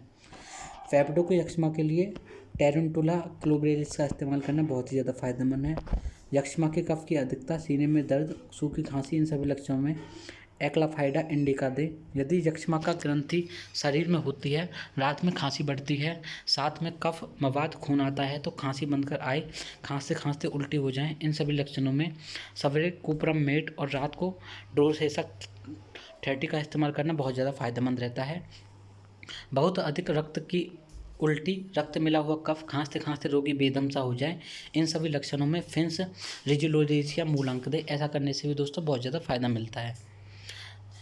फेफड़ों के यक्ष्मा के लिए टेरेंटुला क्लोब्रेलिस का इस्तेमाल करना बहुत ही ज़्यादा फायदेमंद है। यक्ष्मा के कफ की अधिकता, सीने में दर्द, सूखी खांसी, इन सभी लक्षणों में एक्लाफाइडा इंडिका दें। यदि यक्ष्मा का ग्रंथि शरीर में होती है, रात में खांसी बढ़ती है, साथ में कफ मवाद खून आता है तो खांसी बनकर आए, खांसते खांसते उल्टी हो जाएं, इन सभी लक्षणों में सवेरे कुप्रम मेट और रात को डोरसेसक 30 का इस्तेमाल करना बहुत ज़्यादा फायदेमंद रहता है। बहुत अधिक रक्त की उल्टी, रक्त मिला हुआ कफ, खांसते खांसते रोगी बेदम सा हो जाए, इन सभी लक्षणों में फिन्स रिजुलोरेसिया मूलांक दे। ऐसा करने से भी दोस्तों बहुत ज़्यादा फायदा मिलता है।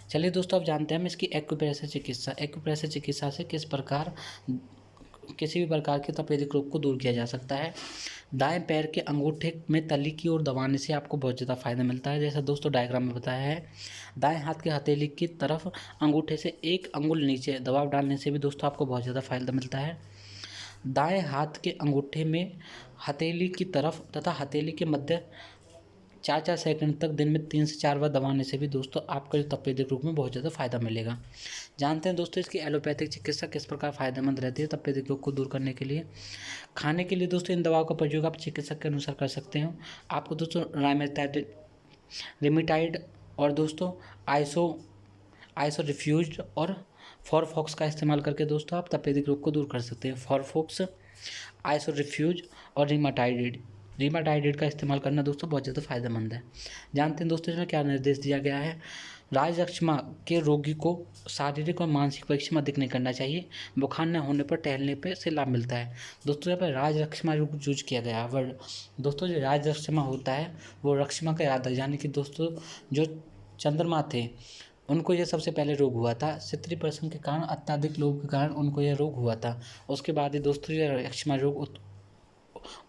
चलिए दोस्तों, अब जानते हैं हम इसकी एक्यूप्रेशर चिकित्सा। एक्यूप्रेशर चिकित्सा से किसी भी प्रकार के तपेदिक रोग को दूर किया जा सकता है। दाएं पैर के अंगूठे में तली की ओर दबाने से आपको बहुत ज़्यादा फायदा मिलता है, जैसा दोस्तों डायग्राम में बताया है। दाएं हाथ के हथेली की तरफ अंगूठे से 1 अंगुल नीचे दबाव डालने से भी दोस्तों आपको बहुत ज़्यादा फायदा मिलता है। दाएं हाथ के अंगूठे में हथेली की तरफ तथा हथेली के मध्य 4-4 सेकंड तक दिन में 3 से 4 बार दबाने से भी दोस्तों आपको तपेदिक रोग में बहुत ज़्यादा फायदा मिलेगा। जानते हैं दोस्तों इसकी एलोपैथिक चिकित्सा किस प्रकार फायदेमंद रहती है तपेदिक रोग को दूर करने के लिए। खाने के लिए दोस्तों इन दवाओं का प्रयोग आप चिकित्सक के अनुसार कर सकते हो। आपको दोस्तों रेमिटाइड और दोस्तों आइसोरिफ्यूज और फॉरफॉक्स का इस्तेमाल करके दोस्तों आप तपेदिक रोग को दूर कर सकते हैं। फॉरफॉक्स, आइसोरिफ्यूज और रीमाटाइड का इस्तेमाल करना दोस्तों बहुत ज़्यादा फायदेमंद है। जानते हैं दोस्तों इसमें क्या निर्देश दिया गया है। राजयक्ष्मा के रोगी को शारीरिक और मानसिक परिश्रम अधिक नहीं करना चाहिए। बुखार न होने पर टहलने पर से लाभ मिलता है। दोस्तों यहाँ पर राजयक्ष्मा यूज किया गया है वर्ड। दोस्तों जो राजयक्ष्मा होता है वो रक्ष्मा का याद है, यानी कि दोस्तों जो चंद्रमा थे उनको यह सबसे पहले रोग हुआ था। क्षत्रिय प्रसंग के कारण, अत्यधिक लोभ के कारण उनको यह रोग हुआ था। उसके बाद ही दोस्तों यह यक्ष्मा रोग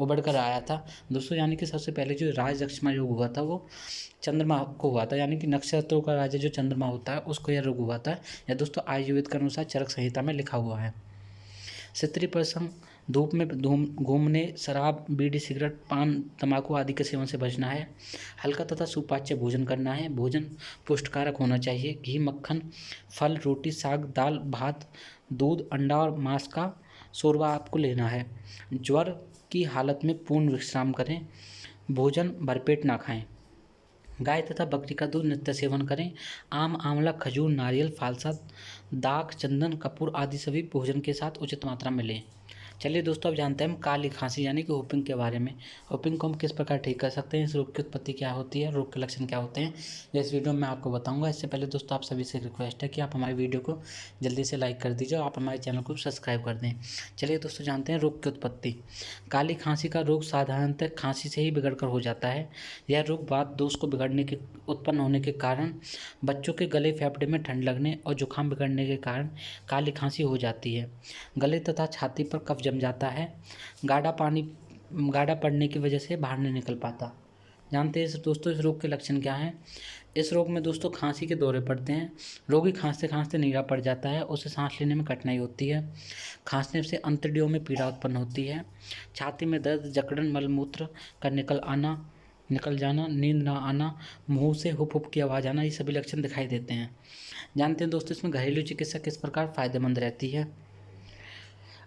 उभर कर आया था दोस्तों, यानी कि सबसे पहले जो राजयक्ष्मा रोग हुआ था वो चंद्रमा को हुआ था, यानी कि नक्षत्रों का राजा जो चंद्रमा होता है उसको यह रोग हुआ था। यह दोस्तों आयुर्वेद के अनुसार चरक संहिता में लिखा हुआ है। क्षत्रिय प्रसंग, धूप में घूमने, शराब, बीड़ी, सिगरेट, पान, तंबाकू आदि के सेवन से बचना है। हल्का तथा सुपाच्य भोजन करना है। भोजन पुष्टिकारक होना चाहिए। घी, मक्खन, फल, रोटी, साग, दाल, भात, दूध, अंडा और मांस का शोरबा आपको लेना है। ज्वर की हालत में पूर्ण विश्राम करें। भोजन भरपेट ना खाएं। गाय तथा बकरी का दूध नित्य सेवन करें। आम, आंवला, खजूर, नारियल, फालसा, दाख, चंदन, कपूर आदि सभी भोजन के साथ उचित मात्रा में लें। चलिए दोस्तों, अब जानते हैं हम काली खांसी यानी कि हुपिंग के बारे में। हुपिंग को हम किस प्रकार ठीक कर सकते हैं, इस रोग की उत्पत्ति क्या होती है, रोग के लक्षण क्या होते हैं, ये इस वीडियो में मैं आपको बताऊंगा। इससे पहले दोस्तों आप सभी से रिक्वेस्ट है कि आप हमारे वीडियो को जल्दी से लाइक कर दीजिए और आप हमारे चैनल को सब्सक्राइब कर दें। चलिए दोस्तों, जानते हैं रोग की उत्पत्ति। काली खांसी का रोग साधारणतः खांसी से ही बिगड़ कर हो जाता है। यह रोग वात दोष को उत्पन्न होने के कारण, बच्चों के गले फेफड़े में ठंड लगने और जुकाम बिगड़ने के कारण काली खांसी हो जाती है। गले तथा छाती पर कफ जम जाता है। गाढ़ा पड़ने की वजह से बाहर नहीं निकल पाता। जानते हैं दोस्तों इस रोग के लक्षण क्या हैं। इस रोग में दोस्तों खांसी के दौरे पड़ते हैं। रोगी खांसते खांसते नीरा पड़ जाता है, उसे सांस लेने में कठिनाई होती है। खांसने से अंतड़ियों में पीड़ा उत्पन्न होती है। छाती में दर्द, जकड़न, मलमूत्र का निकल जाना, नींद ना आना, मुंह से हुप हुप की आवाज़ आना, ये सभी लक्षण दिखाई देते हैं। जानते हैं दोस्तों इसमें घरेलू चिकित्सा किस प्रकार फायदेमंद रहती है।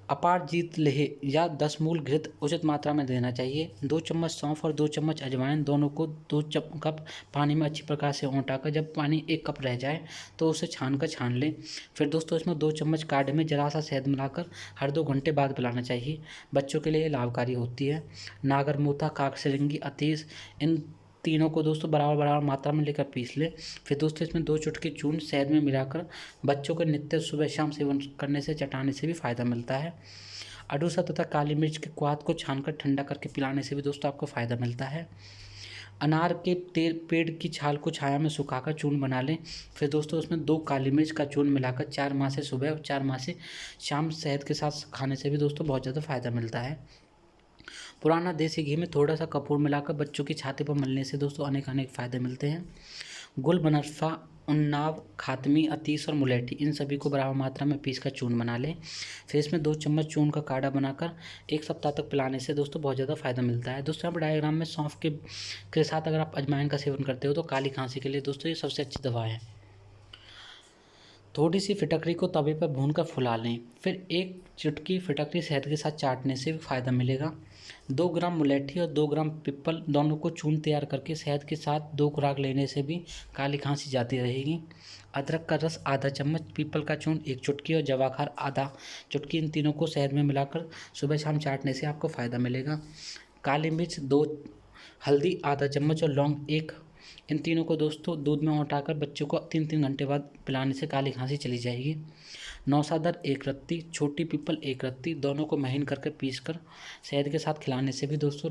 अपारजित लेह या 10 मूल घृत उचित मात्रा में देना चाहिए। 2 चम्मच सौंफ और 2 चम्मच अजवाइन दोनों को 2 कप पानी में अच्छी प्रकार से औंटाकर जब पानी 1 कप रह जाए तो उसे छान लें। फिर दोस्तों इसमें 2 चम्मच काढ़े में जरा सा शहद मिलाकर हर 2 घंटे बाद पिलाना चाहिए। बच्चों के लिए लाभकारी होती है। नागरमूथा, काकसिरंगी, अतीस, इन तीनों को दोस्तों बराबर मात्रा में लेकर पीस लें। फिर दोस्तों इसमें 2 चुटकी चूर्ण शहद में मिलाकर बच्चों को नित्य सुबह शाम सेवन करने से, चटाने से भी फायदा मिलता है। अडूसा तथा काली मिर्च के क्वाथ को छानकर ठंडा करके पिलाने से भी दोस्तों आपको फायदा मिलता है। अनार के पेड़ की छाल को छाया में सुखाकर चूर्ण बना लें। फिर दोस्तों उसमें 2 काली मिर्च का चूर्ण मिलाकर 4 माह से सुबह और 4 माह से शाम शहद के साथ खाने से भी दोस्तों बहुत ज़्यादा फायदा मिलता है। पुराना देसी घी में थोड़ा सा कपूर मिलाकर बच्चों की छाती पर मलने से दोस्तों अनेक फ़ायदे मिलते हैं। गुल, बनस्फा, उन्नाव, खातमी, अतीस और मुलेठी इन सभी को बराबर मात्रा में पीस कर चूर्ण बना लें। फिर इसमें 2 चम्मच चूर्ण का काढ़ा बनाकर 1 सप्ताह तक पिलाने से दोस्तों बहुत ज़्यादा फायदा मिलता है। दोस्तों आप डायग्राम में सौंफ के साथ अगर आप अजवाइन का सेवन करते हो तो काली खांसी के लिए दोस्तों ये सबसे अच्छी दवा है। थोड़ी सी फिटकरी को तवे पर भूनकर फुला लें, फिर एक चुटकी फिटकरी शहद के साथ चाटने से भी फ़ायदा मिलेगा। 2 ग्राम मुलैठी और 2 ग्राम पीपल दोनों को चूर्ण तैयार करके शहद के साथ 2 खुराक लेने से भी काली खांसी जाती रहेगी। अदरक का रस आधा चम्मच, पीपल का चूर्ण 1 चुटकी और जवाखार आधा चुटकी, इन तीनों को शहद में मिलाकर सुबह शाम चाटने से आपको फ़ायदा मिलेगा। काली मिर्च 2, हल्दी आधा चम्मच और लौंग 1, इन तीनों को दोस्तों दूध में उटाकर बच्चों को 3-3 घंटे बाद पिलाने से काली खांसी चली जाएगी। नौसादर 1 रत्ती, छोटी पीपल 1 रत्ती, दोनों को महीन करके पीसकर शहद के साथ खिलाने से भी दोस्तों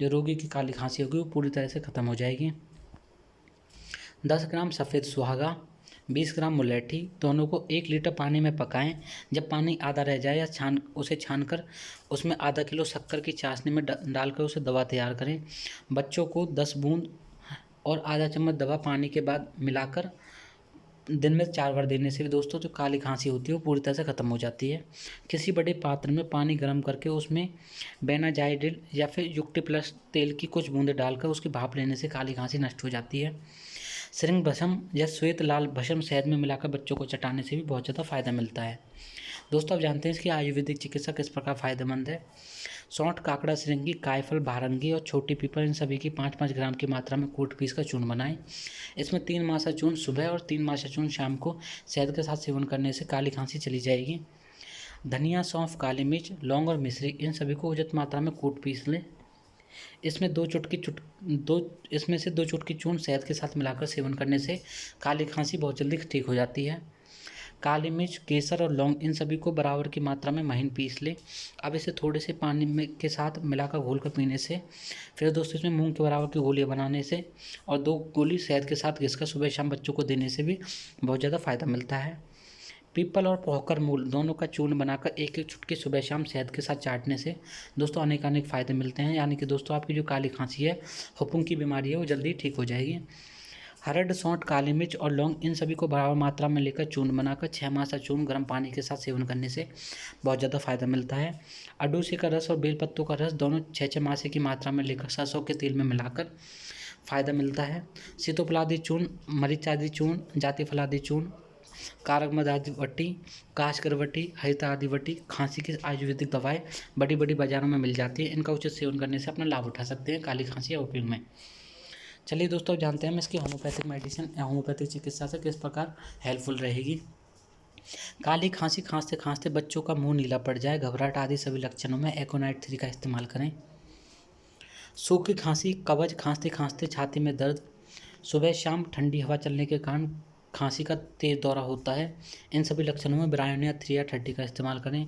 जो रोगी की काली खांसी होगी वो पूरी तरह से ख़त्म हो जाएगी। 10 ग्राम सफ़ेद सुहागा, 20 ग्राम मुलैठी, दोनों को 1 लीटर पानी में पकाएं। जब पानी आधा रह जाए या उसे छानकर उसमें आधा किलो शक्कर की चाशनी में डालकर उसे दवा तैयार करें। बच्चों को 10 बूंद और आधा चम्मच दवा पानी के बाद मिलाकर दिन में 4 बार देने से भी दोस्तों जो काली खांसी होती है वो पूरी तरह से ख़त्म हो जाती है। किसी बड़े पात्र में पानी गर्म करके उसमें बेनाजाइडिल या फिर युक्ति प्लस तेल की कुछ बूंदें डालकर उसकी भाप लेने से काली खांसी नष्ट हो जाती है। श्रृंग भस्म या श्वेत लाल भस्म शहद में मिलाकर बच्चों को चटाने से भी बहुत ज़्यादा फ़ायदा मिलता है। दोस्तों आप जानते हैं इसकी आयुर्वेदिक चिकित्सा किस प्रकार फ़ायदेमंद है। सौंठ, काकड़ा, श्रृंगी, कायफल, भारंगी और छोटी पीपल, इन सभी की 5-5 ग्राम की मात्रा में कूट पीस कर चूर्ण बनाएं। इसमें 3 मासा चूर्ण सुबह और 3 मासा चूर्ण शाम को शहद के साथ सेवन करने से काली खांसी चली जाएगी। धनिया, सौंफ, काली मिर्च, लौंग और मिश्री, इन सभी को उचित मात्रा में कूट पीस लें। इसमें इसमें से 2 चुटकी चूर्ण शहद के साथ मिलाकर सेवन करने से काली खांसी बहुत जल्दी ठीक हो जाती है। काली मिर्च, केसर और लौंग, इन सभी को बराबर की मात्रा में महीन पीस लें। अब इसे थोड़े से पानी में के साथ मिलाकर घोल कर पीने से, फिर दोस्तों इसमें मूंग के बराबर की गोलियां बनाने से और 2 गोली शहद के साथ घिसकर सुबह शाम बच्चों को देने से भी बहुत ज़्यादा फ़ायदा मिलता है। पीपल और पोहकर मूल दोनों का चूर्ण बनाकर 1-1 चुटकी सुबह शाम शहद के साथ चाटने से दोस्तों अनेक फ़ायदे मिलते हैं। यानी कि दोस्तों आपकी जो काली खांसी है, हुप्पम की बीमारी है, वो जल्दी ठीक हो जाएगी। हरड़, सौंठ, काली मिर्च और लौंग, इन सभी को बराबर मात्रा में लेकर चूर्ण बनाकर 6 मासा चूर्ण गर्म पानी के साथ सेवन करने से बहुत ज़्यादा फ़ायदा मिलता है। अडूसी का रस और बेलपत्तों का रस दोनों 6-6 मासे की मात्रा में लेकर सरसों के तेल में मिलाकर फ़ायदा मिलता है। सीतोफलादि चूर्ण, मरीचादि चूर्ण, जातिफलादि चूर्ण, कारगमद आदि वटी, काशगरवटी, हरिता आदि वटी, खांसी की आयुर्वेदिक दवाएं बड़ी बड़ी बाज़ारों में मिल जाती है। इनका उचित सेवन करने से अपना लाभ उठा सकते हैं काली खांसी या हुप्पम में। चलिए दोस्तों जानते हैं हम इसकी होम्योपैथिक मेडिसिन या होम्योपैथिक चिकित्सा से किस प्रकार हेल्पफुल रहेगी। काली खांसी खांसते खांसते बच्चों का मुंह नीला पड़ जाए, घबराहट आदि सभी लक्षणों में एकोनाइट 3 का इस्तेमाल करें। सूखी खांसी, कब्ज, खांसते खांसते छाती में दर्द, सुबह शाम ठंडी हवा चलने के कारण खांसी का तेज दौरा होता है, इन सभी लक्षणों में ब्रायोनिया 3 या 30 का इस्तेमाल करें।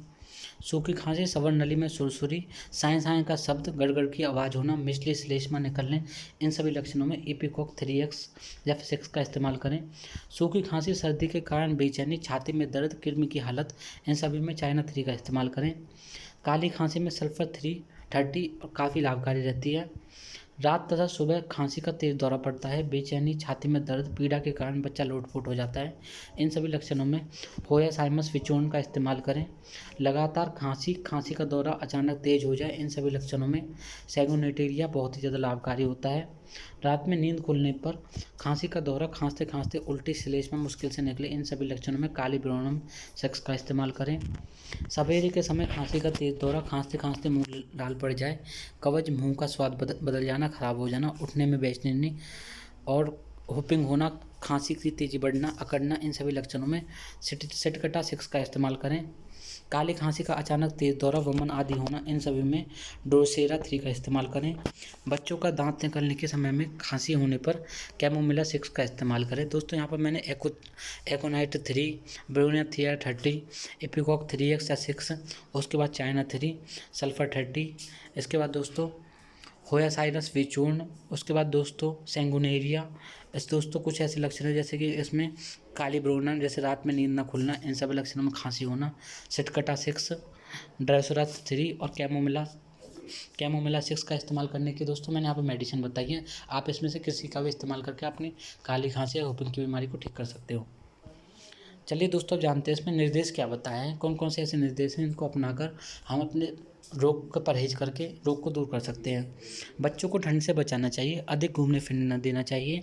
सूखी खांसी, सवर नली में सुरसुरी, साएं साएं का शब्द, गड़गड़ की आवाज़ होना, मिचली श्लेष्मा निकलने, इन सभी लक्षणों में इपिकॉक 3x या 6 का इस्तेमाल करें। सूखी खांसी, सर्दी के कारण बेचैनी, छाती में दर्द, कृमि की हालत, इन सभी में चाइना 3 का इस्तेमाल करें। काली खांसी में सल्फर 330 काफ़ी लाभकारी रहती है। रात तथा सुबह खांसी का तेज दौरा पड़ता है, बेचैनी, छाती में दर्द, पीड़ा के कारण बच्चा लोटपोट हो जाता है, इन सभी लक्षणों में होया साइमस विचूर्ण का इस्तेमाल करें। लगातार खांसी, खांसी का दौरा अचानक तेज हो जाए, इन सभी लक्षणों में सैगोनेटेरिया बहुत ही ज़्यादा लाभकारी होता है। रात में नींद खुलने पर खांसी का दौरा, खांसते खांसते उल्टी, श्लेष्मा मुश्किल से निकले, इन सभी लक्षणों में काली ब्रोनम 6 का इस्तेमाल करें। सवेरे के समय खांसी का तेज दौरा, खांसते खांसते मुंह लाल पड़ जाए, कब्ज, मुंह का स्वाद बदल जाना, खराब हो जाना, उठने में बेचैनी और हुपिंग होना, खांसी की तेज़ी बढ़ना, अकड़ना, इन सभी लक्षणों में सिटकटा 6 का इस्तेमाल करें। काली खांसी का अचानक तेज दौरा, वमन आदि होना, इन सभी में ड्रोसेरा 3 का इस्तेमाल करें। बच्चों का दांत निकलने के समय में खांसी होने पर कैमोमिला 6 का इस्तेमाल करें। दोस्तों यहाँ पर मैंने एकोनाइट 3, ब्रोनिया 3 या 30, एपिकॉक 3x या 6, उसके बाद चाइना 3, सल्फर 30, इसके बाद दोस्तों होया साइनस विचूर्ण, उसके बाद दोस्तों सेंगुनेरिया। इस दोस्तों कुछ ऐसे लक्षण हैं जैसे कि इसमें काली ब्रोनन, जैसे रात में नींद न खुलना, इन सभी लक्षणों में खांसी होना, सिटकटा 6, ड्रेसोरा 3 और कैमोमिला 6 का इस्तेमाल करने की दोस्तों मैंने यहाँ पर मेडिसिन बताई है। आप इसमें से किसी का भी इस्तेमाल करके अपनी काली खांसी या हुप्पम की बीमारी को ठीक कर सकते हो। चलिए दोस्तों अब जानते हैं इसमें निर्देश क्या बताए हैं, कौन कौन से ऐसे निर्देश हैं इनको अपनाकर हम अपने रोग का परहेज करके रोग को दूर कर सकते हैं। बच्चों को ठंड से बचाना चाहिए, अधिक घूमने फिरने न देना चाहिए,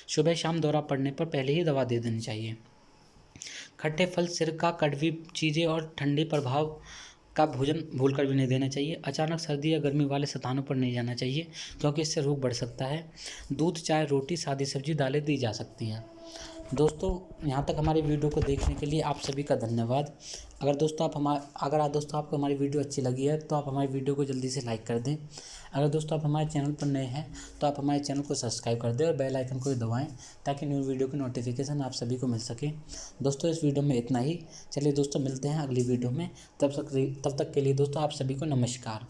सुबह शाम दौरा पड़ने पर पहले ही दवा दे देनी चाहिए। खट्टे फल, सिरका, कड़वी चीज़ें और ठंडे प्रभाव का भोजन भूलकर भी नहीं देना चाहिए। अचानक सर्दी या गर्मी वाले स्थानों पर नहीं जाना चाहिए, क्योंकि इससे रोग बढ़ सकता है। दूध, चाय, रोटी, सादी सब्जी, दालें दी जा सकती हैं। दोस्तों, यहाँ तक हमारी वीडियो को देखने के लिए आप सभी का धन्यवाद। अगर दोस्तों आपको हमारी वीडियो अच्छी लगी है तो आप हमारी वीडियो को जल्दी से लाइक कर दें। अगर दोस्तों आप हमारे चैनल पर नए हैं तो आप हमारे चैनल को सब्सक्राइब कर दें और बेल आइकन को भी दबाएं, ताकि न्यू वीडियो की नोटिफिकेशन आप सभी को मिल सके। दोस्तों, इस वीडियो में इतना ही। चलिए दोस्तों, मिलते हैं अगली वीडियो में। तब तक के लिए दोस्तों आप सभी को नमस्कार।